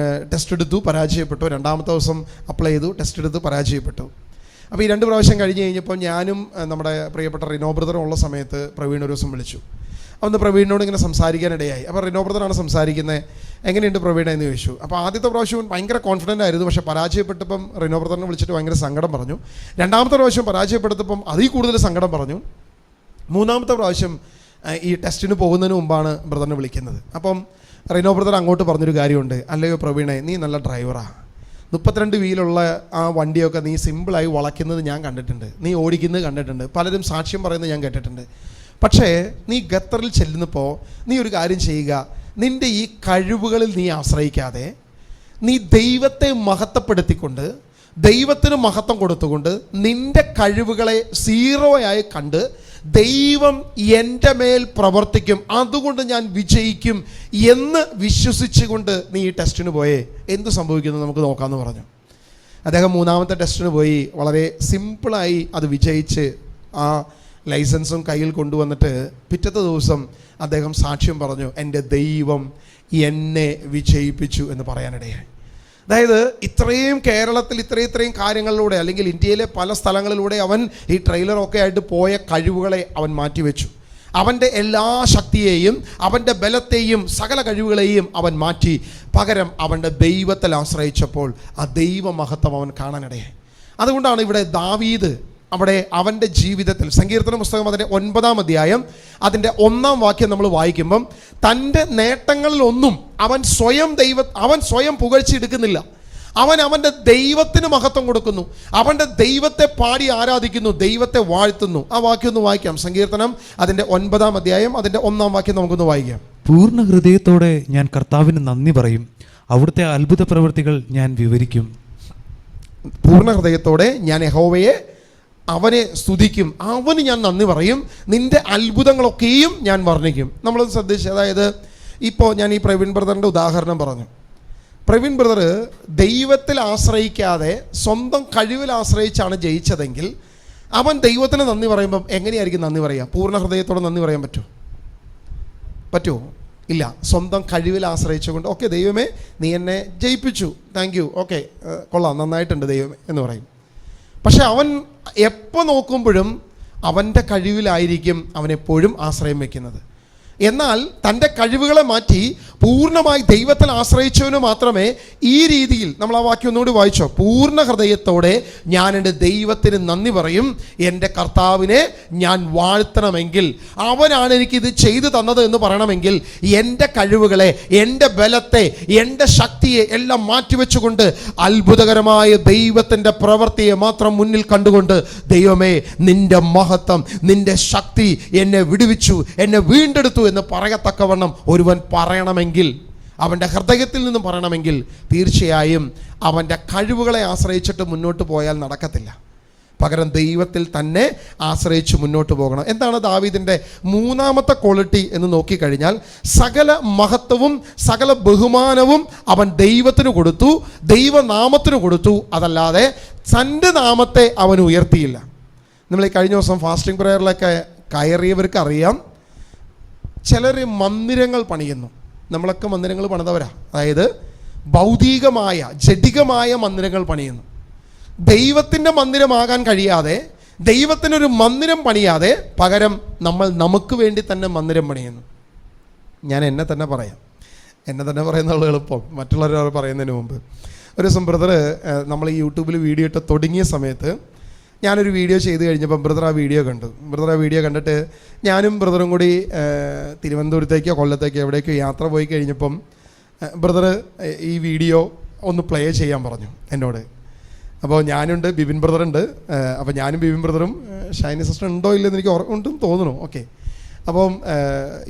ടെസ്റ്റ് എടുത്തു, പരാജയപ്പെട്ടു. രണ്ടാമത്തെ ദിവസം അപ്ലൈ ചെയ്തു, ടെസ്റ്റ് എടുത്ത് പരാജയപ്പെട്ടു. അപ്പോൾ ഈ 2 പ്രാവശ്യം കഴിഞ്ഞ് കഴിഞ്ഞപ്പോൾ ഞാനും നമ്മുടെ പ്രിയപ്പെട്ട റിനോ ബ്രദറും ഉള്ള സമയത്ത് പ്രവീൺ ഒരു ദിവസം വിളിച്ചു. അന്ന് പ്രവീണിനോട് ഇങ്ങനെ സംസാരിക്കാനിടയായി. അപ്പോൾ റിനോ ബ്രദറാണ് സംസാരിക്കുന്നത്. എങ്ങനെയുണ്ട് പ്രവീണ എന്ന് ചോദിച്ചു. അപ്പോൾ ആദ്യത്തെ പ്രാവശ്യം ഭയങ്കര കോൺഫിഡൻ്റ് ആയിരുന്നു, പക്ഷേ പരാജയപ്പെട്ടപ്പം റിനോ ബ്രദറിനെ വിളിച്ചിട്ട് ഭയങ്കര സങ്കടം പറഞ്ഞു. രണ്ടാമത്തെ പ്രാവശ്യം പരാജയപ്പെടുത്തപ്പം അതിൽ കൂടുതൽ സങ്കടം പറഞ്ഞു. മൂന്നാമത്തെ പ്രാവശ്യം ഈ ടെസ്റ്റിന് പോകുന്നതിന് മുമ്പാണ് ബ്രദറിനെ വിളിക്കുന്നത്. അപ്പം റിനോ ബ്രദർ അങ്ങോട്ട് പറഞ്ഞൊരു കാര്യമുണ്ട്, അല്ലയോ പ്രവീണേ, നീ നല്ല ഡ്രൈവറാണ്, 32 വീലുള്ള ആ വണ്ടിയൊക്കെ നീ സിമ്പിളായി വളയ്ക്കുന്നത് ഞാൻ കണ്ടിട്ടുണ്ട്, നീ ഓടിക്കുന്നത് കണ്ടിട്ടുണ്ട്, പലരും സാക്ഷ്യം പറയുന്നത് ഞാൻ കേട്ടിട്ടുണ്ട്. പക്ഷേ നീ ഖത്തറിൽ ചെല്ലുന്നപ്പോൾ നീ ഒരു കാര്യം ചെയ്യുക, നിൻ്റെ ഈ കഴിവുകളിൽ നീ ആശ്രയിക്കാതെ നീ ദൈവത്തെ മഹത്വപ്പെടുത്തിക്കൊണ്ട്, ദൈവത്തിന് മഹത്വം കൊടുത്തുകൊണ്ട്, നിൻ്റെ കഴിവുകളെ സീറോയായി കണ്ട് ദൈവം എൻ്റെ മേൽ പ്രവർത്തിക്കും, അതുകൊണ്ട് ഞാൻ വിജയിക്കും എന്ന് വിശ്വസിച്ചുകൊണ്ട് നീ ഈ ടെസ്റ്റിന് പോയേ എന്ത് സംഭവിക്കുന്നു നമുക്ക് നോക്കാമെന്ന് പറഞ്ഞു. അദ്ദേഹം മൂന്നാമത്തെ ടെസ്റ്റിന് പോയി, വളരെ സിമ്പിളായി അത് വിജയിച്ച് ആ ലൈസൻസും കയ്യിൽ കൊണ്ടുവന്നിട്ട് പിറ്റത്തെ ദിവസം അദ്ദേഹം സാക്ഷ്യം പറഞ്ഞു, എൻ്റെ ദൈവം എന്നെ വിജയിപ്പിച്ചു എന്ന് പറയാനിടയായി. അതായത് ഇത്രയും കേരളത്തിൽ ഇത്രയും കാര്യങ്ങളിലൂടെ, അല്ലെങ്കിൽ ഇന്ത്യയിലെ പല സ്ഥലങ്ങളിലൂടെ അവൻ ഈ ട്രെയിലറൊക്കെ ആയിട്ട് പോയ കഴിവുകളെ അവൻ മാറ്റിവെച്ചു. അവൻ്റെ എല്ലാ ശക്തിയെയും അവൻ്റെ ബലത്തെയും സകല കഴിവുകളെയും അവൻ മാറ്റി, പകരം അവൻ്റെ ദൈവത്തിൽ ആശ്രയിച്ചപ്പോൾ ആ ദൈവമഹത്വം അവൻ കാണാനിടയായി. അതുകൊണ്ടാണ് ഇവിടെ ദാവീദ് അവിടെ അവൻ്റെ ജീവിതത്തിൽ, സങ്കീർത്തന പുസ്തകം അതിൻ്റെ 9-ാം അധ്യായം അതിൻ്റെ 1-ാം വാക്യം നമ്മൾ വായിക്കുമ്പം, തൻ്റെ നേട്ടങ്ങളിലൊന്നും അവൻ സ്വയം പുകഴ്ചയെടുക്കുന്നില്ല. അവൻ്റെ ദൈവത്തിന് മഹത്വം കൊടുക്കുന്നു, അവൻ്റെ ദൈവത്തെ പാടി ആരാധിക്കുന്നു, ദൈവത്തെ വാഴ്ത്തുന്നു. ആ വാക്യം ഒന്ന് വായിക്കാം. സങ്കീർത്തനം അതിൻ്റെ 9-ാം അധ്യായം അതിൻ്റെ 1-ാം വാക്യം നമുക്കൊന്ന് വായിക്കാം. പൂർണ്ണ ഹൃദയത്തോടെ ഞാൻ കർത്താവിന് നന്ദി പറയും, അവിടുത്തെ അത്ഭുത പ്രവൃത്തികൾ ഞാൻ വിവരിക്കും. പൂർണ്ണ ഹൃദയത്തോടെ ഞാൻ യഹോവയെ, അവനെ സ്തുതിക്കും, അവന് ഞാൻ നന്ദി പറയും, നിൻ്റെ അത്ഭുതങ്ങളൊക്കെയും ഞാൻ വർണ്ണിക്കും. നമ്മളത് ശ്രദ്ധിച്ച്, അതായത് ഇപ്പോൾ ഞാൻ ഈ പ്രവീൺ ബ്രദറിൻ്റെ ഉദാഹരണം പറഞ്ഞു. പ്രവീൺ ബ്രദർ ദൈവത്തിൽ ആശ്രയിക്കാതെ സ്വന്തം കഴിവിൽ ആശ്രയിച്ചാണ് ജയിച്ചതെങ്കിൽ അവൻ ദൈവത്തിന് നന്ദി പറയുമ്പം എങ്ങനെയായിരിക്കും നന്ദി പറയുക? പൂർണ്ണ ഹൃദയത്തോടെ നന്ദി പറയാൻ പറ്റുമോ? ഇല്ല. സ്വന്തം കഴിവിൽ ആശ്രയിച്ചുകൊണ്ട്, ഓക്കെ ദൈവമേ നീ എന്നെ ജയിപ്പിച്ചു, താങ്ക് യു, ഓക്കെ കൊള്ളാം, നന്നായിട്ടുണ്ട് ദൈവമേ എന്ന് പറയും. പക്ഷെ അവൻ എപ്പോൾ നോക്കുമ്പോഴും അവൻ്റെ കഴിവിലായിരിക്കും അവനെപ്പോഴും ആശ്രയം വയ്ക്കുന്നത്. എന്നാൽ തൻ്റെ കഴിവുകളെ മാറ്റി പൂർണ്ണമായി ദൈവത്തിൽ ആശ്രയിച്ചവന് മാത്രമേ ഈ രീതിയിൽ, നമ്മൾ ആ വാക്യം ഒന്നുകൂടി വായിച്ചോ, പൂർണ്ണ ഹൃദയത്തോടെ ഞാൻ എൻ്റെ ദൈവത്തിന് നന്ദി പറയും, എൻ്റെ കർത്താവിനെ ഞാൻ വാഴ്ത്തണമെങ്കിൽ, അവനാണ് എനിക്കിത് ചെയ്തു തന്നത് എന്ന് പറയണമെങ്കിൽ, എൻ്റെ കഴിവുകളെ, എൻ്റെ ബലത്തെ, എൻ്റെ ശക്തിയെ എല്ലാം മാറ്റിവെച്ചുകൊണ്ട് അത്ഭുതകരമായ ദൈവത്തിൻ്റെ പ്രവൃത്തിയെ മാത്രം മുന്നിൽ കണ്ടുകൊണ്ട്, ദൈവമേ നിൻ്റെ മഹത്വം, നിൻ്റെ ശക്തി എന്നെ വിടുവിച്ചു, എന്നെ വീണ്ടെടുത്തു എന്ന് പറയത്തക്കവണ്ണം ഒരുവൻ പറയണമെങ്കിൽ, അവൻ്റെ ഹൃദയത്തിൽ നിന്നും പറയണമെങ്കിൽ, തീർച്ചയായും അവൻ്റെ കഴിവുകളെ ആശ്രയിച്ചിട്ട് മുന്നോട്ട് പോയാൽ നടക്കത്തില്ല. പകരം ദൈവത്തിൽ തന്നെ ആശ്രയിച്ച് മുന്നോട്ട് പോകണം. എന്താണ് ദാവീദിൻ്റെ 3-ാമത്തെ ക്വാളിറ്റി എന്ന് നോക്കിക്കഴിഞ്ഞാൽ, സകല മഹത്വവും സകല ബഹുമാനവും അവൻ ദൈവത്തിന് കൊടുത്തു, ദൈവനാമത്തിന് കൊടുത്തു, അതല്ലാതെ തൻ്റെ നാമത്തെ അവൻ ഉയർത്തിയില്ല. നമ്മൾ ഈ കഴിഞ്ഞ ദിവസം ഫാസ്റ്റിംഗ് പ്രയറിലൊക്കെ കയറിയവർക്ക് അറിയാം, ചിലർ മന്ദിരങ്ങൾ പണിയുന്നു. നമ്മളൊക്കെ മന്ദിരങ്ങൾ പണിതവരാ. അതായത് ഭൗതികമായ ജഡികമായ മന്ദിരങ്ങൾ പണിയുന്നു. ദൈവത്തിൻ്റെ മന്ദിരമാകാൻ കഴിയാതെ, ദൈവത്തിനൊരു മന്ദിരം പണിയാതെ, പകരം നമ്മൾ നമുക്ക് വേണ്ടി തന്നെ മന്ദിരം പണിയുന്നു. ഞാൻ എന്നെ തന്നെ പറയുന്നുള്ള എളുപ്പം, മറ്റുള്ളവർ പറയുന്നതിന് മുമ്പ്. ഒരു ദിവസം ബ്രദർ നമ്മൾ ഈ യൂട്യൂബിൽ വീഡിയോ ഇട്ട് തുടങ്ങിയ സമയത്ത് ഞാനൊരു വീഡിയോ ചെയ്ത് കഴിഞ്ഞപ്പം ബ്രദർ ആ വീഡിയോ കണ്ടു. ബ്രദർ ആ വീഡിയോ കണ്ടിട്ട് ഞാനും ബ്രദറും കൂടി തിരുവനന്തപുരത്തേക്കോ കൊല്ലത്തേക്കോ എവിടേക്കോ യാത്ര പോയി കഴിഞ്ഞപ്പം ബ്രദർ ഈ വീഡിയോ ഒന്ന് പ്ലേ ചെയ്യാൻ പറഞ്ഞു എന്നോട്. അപ്പോൾ ഞാനുണ്ട്, ബിബിൻ ബ്രദറുണ്ട്. അപ്പോൾ ഞാനും ബിബിൻ ബ്രദറും ഷൈനി സിസ്റ്റർ ഉണ്ടോ ഇല്ലെന്ന് എനിക്ക് ഉണ്ടെന്ന് തോന്നുന്നു. ഓക്കെ, അപ്പം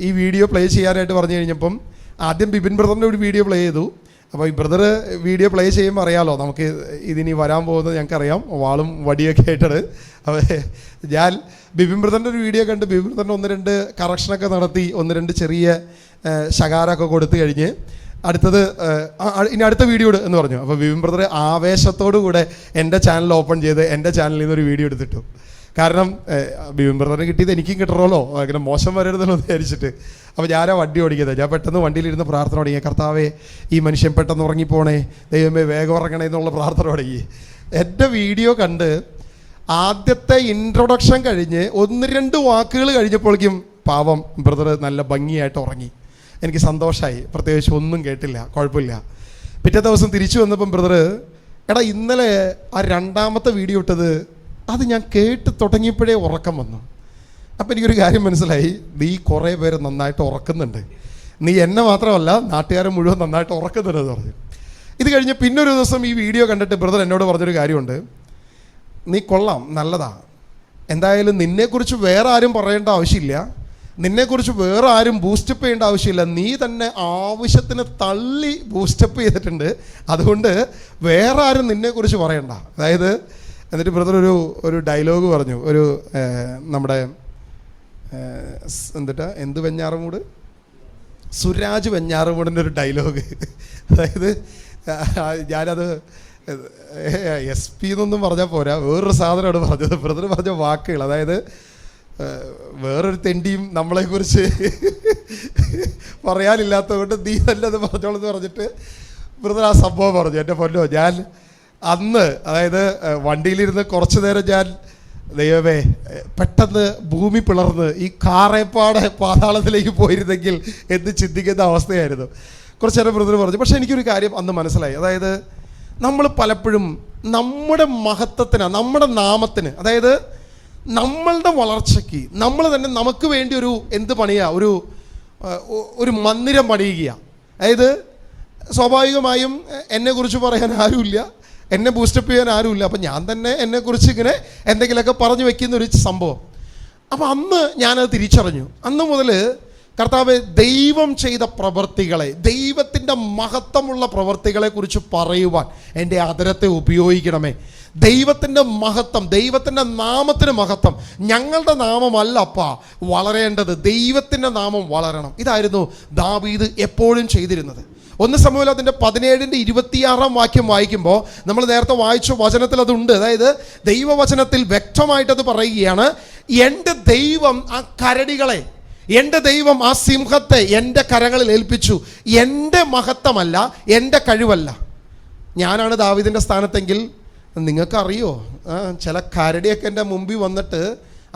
ഈ വീഡിയോ പ്ലേ ചെയ്യാനായിട്ട് പറഞ്ഞു കഴിഞ്ഞപ്പം ആദ്യം ബിബിൻ ബ്രദറിൻ്റെ ഒരു വീഡിയോ പ്ലേ ചെയ്തു. അപ്പോൾ ഈ ബ്രദർ വീഡിയോ പ്ലേ ചെയ്യുമ്പോൾ അറിയാമല്ലോ, നമുക്ക് ഇതിനി വരാൻ പോകുന്നത് ഞങ്ങൾക്കറിയാം, വാളും വടിയൊക്കെ ആയിട്ടാണ്. അപ്പോൾ ഞാൻ ബിബിൻ ബ്രദറിൻ്റെ ഒരു വീഡിയോ കണ്ട് ബിബിൻ ബ്രദറിന് 1-2 കറക്ഷനൊക്കെ നടത്തി, 1-2 ചെറിയ ശകാരമൊക്കെ കൊടുത്തു കഴിഞ്ഞ് അടുത്തത് ഇനി അടുത്ത വീഡിയോ ഇട് എന്ന് പറഞ്ഞു. അപ്പോൾ ബിബിൻ ബ്രദർ ആവേശത്തോടു കൂടെ എൻ്റെ ചാനൽ ഓപ്പൺ ചെയ്ത് എൻ്റെ ചാനലിൽ നിന്നൊരു വീഡിയോ എടുത്തിട്ടു. കാരണം ബിബിൻ ബ്രദറിന് കിട്ടിയത് എനിക്കും കിട്ടണമല്ലോ, അങ്ങനെ മോശം വരരുതെന്ന് വിചാരിച്ചിട്ട്. അപ്പോൾ ഞാനാ വണ്ടി ഓടിക്കുന്നത്. ഞാൻ പെട്ടെന്ന് വണ്ടിയിലിരുന്ന് പ്രാർത്ഥന തുടങ്ങി, കർത്താവേ ഈ മനുഷ്യൻ പെട്ടെന്ന് ഉറങ്ങിപ്പോണേ, ദൈവമേ വേഗം ഉറങ്ങണേ എന്നുള്ള പ്രാർത്ഥന തുടങ്ങി. എൻ്റെ വീഡിയോ കണ്ട് ആദ്യത്തെ ഇൻട്രൊഡക്ഷൻ കഴിഞ്ഞ് 1-2 വാക്കുകൾ കഴിഞ്ഞപ്പോഴേക്കും പാവം ബ്രദർ നല്ല ഭംഗിയായിട്ട് ഉറങ്ങി. എനിക്ക് സന്തോഷമായി, പ്രത്യേകിച്ച് ഒന്നും കേട്ടില്ല, കുഴപ്പമില്ല. പിറ്റേ ദിവസം തിരിച്ചു വന്നപ്പം ബ്രദർ, എടാ ഇന്നലെ ആ 2ാമത്തെ വീഡിയോ ഇട്ടത് അത് ഞാൻ കേട്ട് തുടങ്ങിയപ്പോഴേ ഉറക്കം വന്നു. അപ്പം എനിക്കൊരു കാര്യം മനസ്സിലായി, നീ കുറേ പേര് നന്നായിട്ട് ഉറക്കുന്നുണ്ട്, നീ എന്നെ മാത്രമല്ല നാട്ടുകാരെ മുഴുവൻ നന്നായിട്ട് ഉറക്കുന്നുണ്ടെന്ന് പറഞ്ഞു. ഇത് കഴിഞ്ഞ് പിന്നൊരു ദിവസം ഈ വീഡിയോ കണ്ടിട്ട് ബ്രദർ എന്നോട് പറഞ്ഞൊരു കാര്യമുണ്ട്, നീ കൊള്ളാം, നല്ലതാ, എന്തായാലും നിന്നെക്കുറിച്ച് വേറെ ആരും പറയേണ്ട ആവശ്യമില്ല, നിന്നെക്കുറിച്ച് വേറെ ആരും ബൂസ്റ്റപ്പ് ചെയ്യേണ്ട ആവശ്യമില്ല, നീ തന്നെ ആവശ്യത്തിന് തള്ളി ബൂസ്റ്റപ്പ് ചെയ്തിട്ടുണ്ട്, അതുകൊണ്ട് വേറെ ആരും നിന്നെക്കുറിച്ച് പറയണ്ട. അതായത് എന്നിട്ട് ബ്രദർ ഒരു ഡയലോഗ് പറഞ്ഞു, ഒരു നമ്മുടെ എന്ത് വെഞ്ഞാറമൂട്, സുരാജ് വെഞ്ഞാറമൂടിൻ്റെ ഒരു ഡയലോഗ്. അതായത് ഞാനത് SP എന്നൊന്നും പറഞ്ഞാൽ പോരാ, വേറൊരു സാധനമാണ് പറഞ്ഞത്. ബ്രദർ പറഞ്ഞ വാക്കുകൾ, അതായത് വേറൊരു തെണ്ടിയും നമ്മളെക്കുറിച്ച് പറയാനില്ലാത്തതുകൊണ്ട് നീ തന്നെ അത് പറഞ്ഞോളെന്ന് പറഞ്ഞിട്ട് ബ്രദർ ആ സംഭവം പറഞ്ഞു. എൻ്റെ പൊന്നോ, ഞാൻ അന്ന് അതായത് വണ്ടിയിലിരുന്ന് കുറച്ച് നേരം ഞാൻ ദൈവമേ പെട്ടെന്ന് ഭൂമി പിളർന്ന് ഈ കാറേപ്പാടെ പാതാളത്തിലേക്ക് പോയിരുന്നെങ്കിൽ എന്ന് ചിന്തിക്കുന്ന അവസ്ഥയായിരുന്നു. കുറച്ച് നേരം ബ്രദർ പറഞ്ഞു. പക്ഷേ എനിക്കൊരു കാര്യം അന്ന് മനസ്സിലായി, അതായത് നമ്മൾ പലപ്പോഴും നമ്മുടെ മഹത്വത്തിന്, നമ്മുടെ നാമത്തിന്, അതായത് നമ്മളുടെ വളർച്ചയ്ക്ക് നമ്മൾ തന്നെ നമുക്ക് വേണ്ടി ഒരു എന്ത് പണിയാ, ഒരു മന്ദിരം പണിയുക. അതായത് സ്വാഭാവികമായും എന്നെക്കുറിച്ച് പറയാൻ ആരുമില്ല, എന്നെ ബൂസ്റ്റപ്പ് ചെയ്യാൻ ആരുമില്ല, അപ്പം ഞാൻ തന്നെ എന്നെക്കുറിച്ച് ഇങ്ങനെ എന്തെങ്കിലുമൊക്കെ പറഞ്ഞു വെക്കുന്ന ഒരു സംഭവം. അപ്പം അന്ന് ഞാനത് തിരിച്ചറിഞ്ഞു. അന്ന് മുതൽ കർത്താവ് ദൈവം ചെയ്ത പ്രവൃത്തികളെ, ദൈവത്തിൻ്റെ മഹത്വമുള്ള പ്രവൃത്തികളെ കുറിച്ച് പറയുവാൻ എൻ്റെ അധരത്തെ ഉപയോഗിക്കണമേ. ദൈവത്തിൻ്റെ മഹത്വം, ദൈവത്തിൻ്റെ നാമത്തിന് മഹത്വം. ഞങ്ങളുടെ നാമമല്ലപ്പാ വളരേണ്ടത്, ദൈവത്തിൻ്റെ നാമം വളരണം. ഇതായിരുന്നു ദാവീദ് എപ്പോഴും ചെയ്തിരുന്നത്. 1 സമൂഹം അതിൻ്റെ 17-26 വാക്യം വായിക്കുമ്പോൾ നമ്മൾ നേരത്തെ വായിച്ച വചനത്തിൽ അതുണ്ട്. അതായത് ദൈവവചനത്തിൽ വ്യക്തമായിട്ടത് പറയുകയാണ്, എൻ്റെ ദൈവം ആ കരടികളെ, എൻ്റെ ദൈവം ആ സിംഹത്തെ എൻ്റെ കരങ്ങളിൽ ഏൽപ്പിച്ചു. എൻ്റെ മഹത്വമല്ല, എൻ്റെ കഴിവല്ല. ഞാനാണ് ദാവീദിൻ്റെ സ്ഥാനത്തെങ്കിൽ നിങ്ങൾക്കറിയോ, ചില കരടിയൊക്കെ എൻ്റെ മുമ്പിൽ വന്നിട്ട്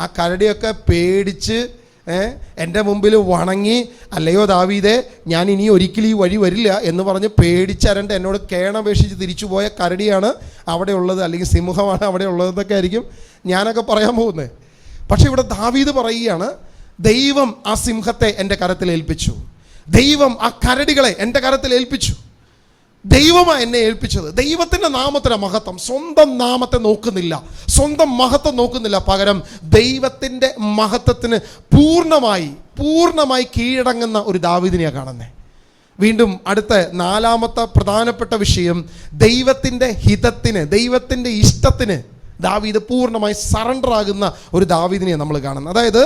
ആ കരടിയൊക്കെ പേടിച്ച് എൻ്റെ മുമ്പിൽ വണങ്ങി, അല്ലയോ ദാവീദേ ഞാൻ ഇനി ഒരിക്കലും ഈ വഴി വരില്ല എന്ന് പറഞ്ഞ് പേടിച്ചരണ്ട് എന്നോട് കേണപേക്ഷിച്ച് തിരിച്ചു പോയ കരടിയാണ് അവിടെ ഉള്ളത്, അല്ലെങ്കിൽ സിംഹമാണ് അവിടെ ഉള്ളതെന്നൊക്കെ ആയിരിക്കും ഞാനൊക്കെ പറയാൻ പോകുന്നത്. പക്ഷെ ഇവിടെ ദാവീദ് പറയുകയാണ്, ദൈവം ആ സിംഹത്തെ എൻ്റെ കരത്തിൽ ഏൽപ്പിച്ചു, ദൈവം ആ കരടികളെ എൻ്റെ കരത്തിൽ ഏൽപ്പിച്ചു, ദൈവമാണ് എന്നെ ഏൽപ്പിച്ചത്. ദൈവത്തിൻ്റെ നാമത്തിൻ്റെ മഹത്വം, സ്വന്തം നാമത്തെ നോക്കുന്നില്ല, സ്വന്തം മഹത്വം നോക്കുന്നില്ല, പകരം ദൈവത്തിൻ്റെ മഹത്വത്തിന് പൂർണ്ണമായി കീഴടങ്ങുന്ന ഒരു ദാവീദിനെയാണ് കാണുന്നത്. വീണ്ടും അടുത്ത 4ാമത്തെ പ്രധാനപ്പെട്ട വിഷയം, ദൈവത്തിൻ്റെ ഹിതത്തിന്, ദൈവത്തിൻ്റെ ഇഷ്ടത്തിന് ദാവീദ് പൂർണ്ണമായി സറണ്ടർ ആകുന്ന ഒരു ദാവീദിനെയാണ് നമ്മൾ കാണുന്നത്. അതായത്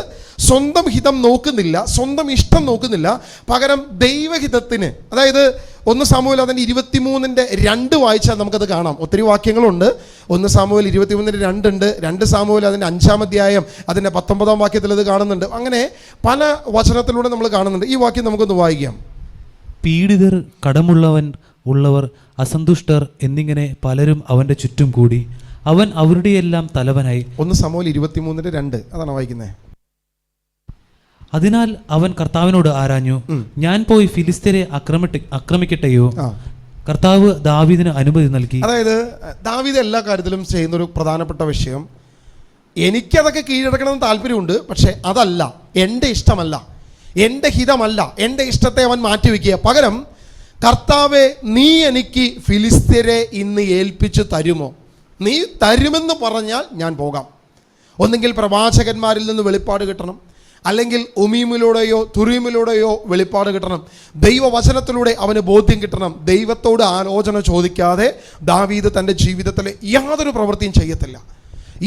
സ്വന്തം ഹിതം നോക്കുന്നില്ല, സ്വന്തം ഇഷ്ടം നോക്കുന്നില്ല, പകരം ദൈവഹിതത്തിന്. അതായത് 1 സമൂഹം അതിൻ്റെ 23:2 വായിച്ചാൽ നമുക്കത് കാണാം. ഒത്തിരി വാക്യങ്ങളുണ്ട്. 1 സമൂഹം 23:2 ഉണ്ട്. 2 സമൂഹം അതിൻ്റെ 5-ാം അധ്യായം അതിൻ്റെ 19-ാം വാക്യത്തിൽ അത് കാണുന്നുണ്ട്. അങ്ങനെ പല വചനത്തിലൂടെ നമ്മൾ കാണുന്നുണ്ട്. ഈ വാക്യം നമുക്കൊന്ന് വായിക്കാം. പീഡിതർ, ഉള്ളവർ, അസന്തുഷ്ടർ എന്നിങ്ങനെ പലരും അവൻ്റെ ചുറ്റും കൂടി. അവൻ അവരുടെയെല്ലാം തലവനായി. 1 സമൂഹം 23:2 അതാണ് വായിക്കുന്നത്. അതിനാൽ അവൻ കർത്താവിനോട് ആരാഞ്ഞു, ഞാൻ പോയി ഫിലിസ്ത്യരെ ആക്രമിക്കട്ടെയോ? കർത്താവ് ദാവീദിന് അനുമതി നൽകി. അതായത് ദാവീദ് എല്ലാ കാര്യത്തിലും ചെയ്യുന്നൊരു പ്രധാനപ്പെട്ട വിഷയം, എനിക്കതൊക്കെ കീഴടക്കണമെന്ന് താല്പര്യമുണ്ട്, പക്ഷേ അതല്ല, എൻ്റെ ഇഷ്ടമല്ല, എൻ്റെ ഹിതമല്ല, എൻ്റെ ഇഷ്ടത്തെ അവൻ മാറ്റിവെക്കുക. പകരം കർത്താവെ, നീ എനിക്ക് ഫിലിസ്ത്യരെ ഇന്ന് ഏൽപ്പിച്ചു തരുമോ? നീ തരുമെന്ന് പറഞ്ഞാൽ ഞാൻ പോകാം. ഒന്നെങ്കിൽ പ്രവാചകന്മാരിൽ നിന്ന് വെളിപ്പാട് കിട്ടണം, അല്ലെങ്കിൽ ഉമീമിലൂടെയോ തുറീമിലൂടെയോ വെളിപ്പാട് കിട്ടണം, ദൈവവചനത്തിലൂടെ അവന് ബോധ്യം കിട്ടണം. ദൈവത്തോട് ആലോചന ചോദിക്കാതെ ദാവീദ് തൻ്റെ ജീവിതത്തിലെ യാതൊരു പ്രവൃത്തിയും ചെയ്യത്തില്ല.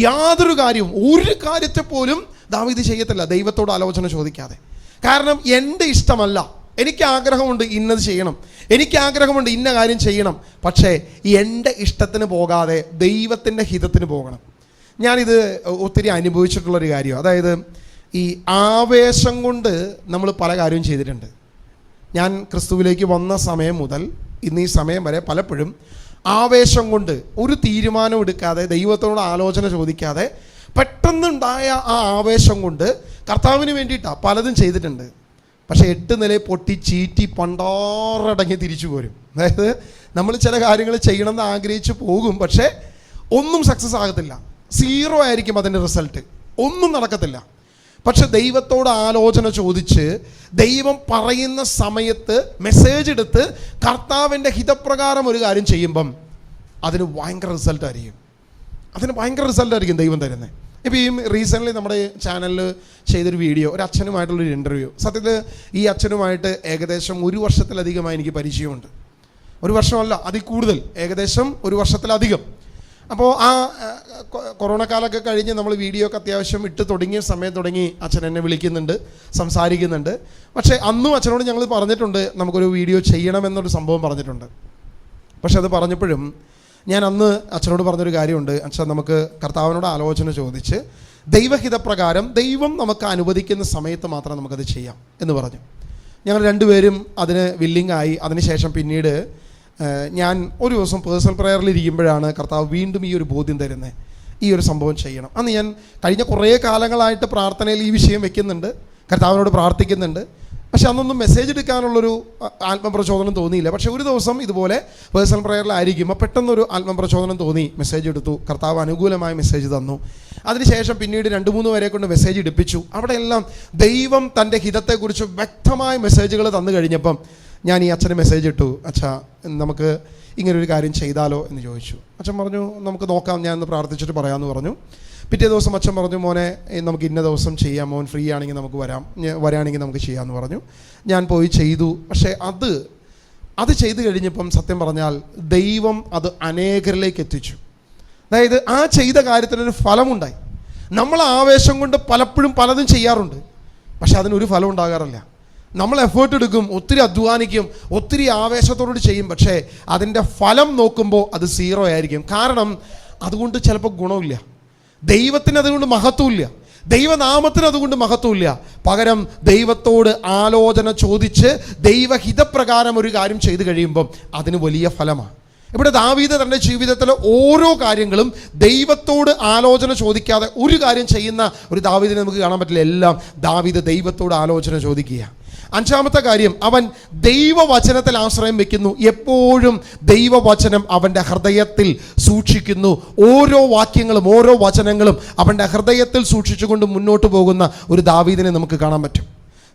യാതൊരു കാര്യവും, ഒരു കാര്യത്തെ പോലും ദാവീദ് ചെയ്യത്തില്ല ദൈവത്തോട് ആലോചന ചോദിക്കാതെ. കാരണം എൻ്റെ ഇഷ്ടമല്ല, എനിക്ക് ആഗ്രഹമുണ്ട് ഇന്നത് ചെയ്യണം, എനിക്ക് ആഗ്രഹമുണ്ട് ഇന്ന കാര്യം ചെയ്യണം, പക്ഷേ എൻ്റെ ഇഷ്ടത്തിന് പോകാതെ ദൈവത്തിൻ്റെ ഹിതത്തിന് പോകണം. ഞാനിത് ഒത്തിരി അനുഭവിച്ചിട്ടുള്ളൊരു കാര്യമാണ്. അതായത് ഈ ആവേശം കൊണ്ട് നമ്മൾ പല കാര്യവും ചെയ്തിട്ടുണ്ട്. ഞാൻ ക്രിസ്തുവിലേക്ക് വന്ന സമയം മുതൽ ഇന്ന് ഈ സമയം വരെ പലപ്പോഴും ആവേശം കൊണ്ട് ഒരു തീരുമാനം എടുക്കാതെ ദൈവത്തോട് ആലോചന ചോദിക്കാതെ പെട്ടെന്നുണ്ടായ ആ ആവേശം കൊണ്ട് കർത്താവിന് വേണ്ടിയിട്ടാണ് പലതും ചെയ്തിട്ടുണ്ട്. പക്ഷേ 8 നില പൊട്ടി ചീറ്റി പണ്ടാറടങ്ങി തിരിച്ചു പോരും. അതായത് നമ്മൾ ചില കാര്യങ്ങൾ ചെയ്യണമെന്ന് ആഗ്രഹിച്ച് പോകും, പക്ഷേ ഒന്നും സക്സസ് ആകത്തില്ല, 0 ആയിരിക്കും അതിൻ്റെ റിസൾട്ട്, ഒന്നും നടക്കത്തില്ല. പക്ഷെ ദൈവത്തോട് ആലോചന ചോദിച്ച് ദൈവം പറയുന്ന സമയത്ത് മെസ്സേജ് എടുത്ത് കർത്താവിൻ്റെ ഹിതപ്രകാരം ഒരു കാര്യം ചെയ്യുമ്പം അതിന് ഭയങ്കര റിസൾട്ടായിരിക്കും ദൈവം തരുന്നത്. ഇപ്പോൾ ഈ റീസെൻ്റ്ലി നമ്മുടെ ചാനലിൽ ചെയ്തൊരു വീഡിയോ, ഒരു അച്ഛനുമായിട്ടുള്ളൊരു ഇൻ്റർവ്യൂ. സത്യത്തിൽ ഈ അച്ഛനുമായിട്ട് ഏകദേശം 1 വർഷത്തിലധികമായി എനിക്ക് പരിചയമുണ്ട്. 1 വർഷമല്ല, അതിൽ കൂടുതൽ, ഏകദേശം 1 വർഷത്തിലധികം. അപ്പോൾ ആ കൊറോണ കാലമൊക്കെ കഴിഞ്ഞ് നമ്മൾ വീഡിയോ ഒക്കെ അത്യാവശ്യം ഇട്ട് തുടങ്ങിയ സമയം തുടങ്ങി അച്ഛൻ എന്നെ വിളിക്കുന്നുണ്ട്, സംസാരിക്കുന്നുണ്ട്. പക്ഷേ അന്നും അച്ഛനോട് ഞങ്ങൾ പറഞ്ഞിട്ടുണ്ട് നമുക്കൊരു വീഡിയോ ചെയ്യണമെന്നൊരു സംഭവം പറഞ്ഞിട്ടുണ്ട്. പക്ഷെ അത് പറഞ്ഞപ്പോഴും ഞാൻ അന്ന് അച്ഛനോട് പറഞ്ഞൊരു കാര്യമുണ്ട്, അച്ഛൻ നമുക്ക് കർത്താവിനോട് ആലോചന ചോദിച്ച് ദൈവഹിതപ്രകാരം ദൈവം നമുക്ക് അനുവദിക്കുന്ന സമയത്ത് മാത്രം നമുക്കത് ചെയ്യാം എന്ന് പറഞ്ഞു. ഞങ്ങൾ രണ്ടുപേരും അതിന് വില്ലിങ് ആയി. അതിനുശേഷം പിന്നീട് ഞാൻ ഒരു ദിവസം പേഴ്സണൽ പ്രയറിൽ ഇരിക്കുമ്പോഴാണ് കർത്താവ് വീണ്ടും ഈ ഒരു ബോധ്യം തരുന്നത്, ഈ ഒരു സംഭവം ചെയ്യണം. അന്ന് ഞാൻ കഴിഞ്ഞ കുറേ കാലങ്ങളായിട്ട് പ്രാർത്ഥനയിൽ ഈ വിഷയം വെക്കുന്നുണ്ട്, കർത്താവിനോട് പ്രാർത്ഥിക്കുന്നുണ്ട്. പക്ഷെ അന്നൊന്നും മെസ്സേജ് എടുക്കാനുള്ളൊരു ആത്മപ്രചോദനം തോന്നിയില്ല. പക്ഷെ ഒരു ദിവസം ഇതുപോലെ പേഴ്സണൽ പ്രയറിലായിരിക്കുമ്പോൾ പെട്ടെന്നൊരു ആത്മപ്രചോദനം തോന്നി, മെസ്സേജ് എടുത്തു. കർത്താവ് അനുകൂലമായ മെസ്സേജ് തന്നു. അതിനുശേഷം പിന്നീട് 2-3 പേരെ കൊണ്ട് മെസ്സേജ് എടുപ്പിച്ചു. അവിടെയെല്ലാം ദൈവം തൻ്റെ ഹിതത്തെക്കുറിച്ച് വ്യക്തമായ മെസ്സേജുകൾ തന്നു കഴിഞ്ഞപ്പം ഞാൻ ഈ അച്ഛന് മെസ്സേജ് ഇട്ടു, അച്ഛാ നമുക്ക് ഇങ്ങനൊരു കാര്യം ചെയ്താലോ എന്ന് ചോദിച്ചു. അച്ഛൻ പറഞ്ഞു നമുക്ക് നോക്കാം, ഞാൻ ഒന്ന് പ്രാർത്ഥിച്ചിട്ട് പറയാമെന്ന് പറഞ്ഞു. പിറ്റേ ദിവസം അച്ഛൻ പറഞ്ഞു, മോനെ നമുക്ക് ഇന്ന ദിവസം ചെയ്യാം, മോൻ ഫ്രീ ആണെങ്കിൽ നമുക്ക് വരാണെങ്കിൽ നമുക്ക് ചെയ്യാമെന്ന് പറഞ്ഞു. ഞാൻ പോയി ചെയ്തു. പക്ഷേ അത് ചെയ്തു കഴിഞ്ഞപ്പം സത്യം പറഞ്ഞാൽ ദൈവം അത് അനേകരിലേക്ക് എത്തിച്ചു. അതായത് ആ ചെയ്ത കാര്യത്തിനൊരു ഫലമുണ്ടായി. നമ്മൾ ആവേശം കൊണ്ട് പലപ്പോഴും പലതും ചെയ്യാറുണ്ട്, പക്ഷെ അതിനൊരു ഫലം ഉണ്ടാകാറില്ല. നമ്മൾ എഫേർട്ട് എടുക്കും, ഒത്തിരി അധ്വാനിക്കും, ഒത്തിരി ആവേശത്തോട് ചെയ്യും, പക്ഷേ അതിൻ്റെ ഫലം നോക്കുമ്പോൾ അത് 0 ആയിരിക്കും. കാരണം അതുകൊണ്ട് ചിലപ്പോൾ ഗുണമില്ല, ദൈവത്തിന് അതുകൊണ്ട് മഹത്വമില്ല, ദൈവനാമത്തിന് അതുകൊണ്ട് മഹത്വമില്ല. പകരം ദൈവത്തോട് ആലോചന ചോദിച്ച് ദൈവഹിതപ്രകാരം ഒരു കാര്യം ചെയ്തു കഴിയുമ്പം അതിന് വലിയ ഫലമാണ്. ഇവിടെ ദാവീദ് തൻ്റെ ജീവിതത്തിലെ ഓരോ കാര്യങ്ങളും ദൈവത്തോട് ആലോചന ചോദിക്കാതെ ഒരു കാര്യം ചെയ്യുന്ന ഒരു ദാവീദിനെ നമുക്ക് കാണാൻ പറ്റില്ല. എല്ലാം ദാവീദ് ദൈവത്തോട് ആലോചന ചോദിക്കുക. 5-ാമത്തെ കാര്യം, അവൻ ദൈവവചനത്തിൽ ആശ്രയം വെക്കുന്നു. എപ്പോഴും ദൈവവചനം അവൻ്റെ ഹൃദയത്തിൽ സൂക്ഷിക്കുന്നു. ഓരോ വാക്യങ്ങളും ഓരോ വചനങ്ങളും അവൻ്റെ ഹൃദയത്തിൽ സൂക്ഷിച്ചുകൊണ്ട് മുന്നോട്ട് പോകുന്ന ഒരു ദാവീദിനെ നമുക്ക് കാണാൻ പറ്റും.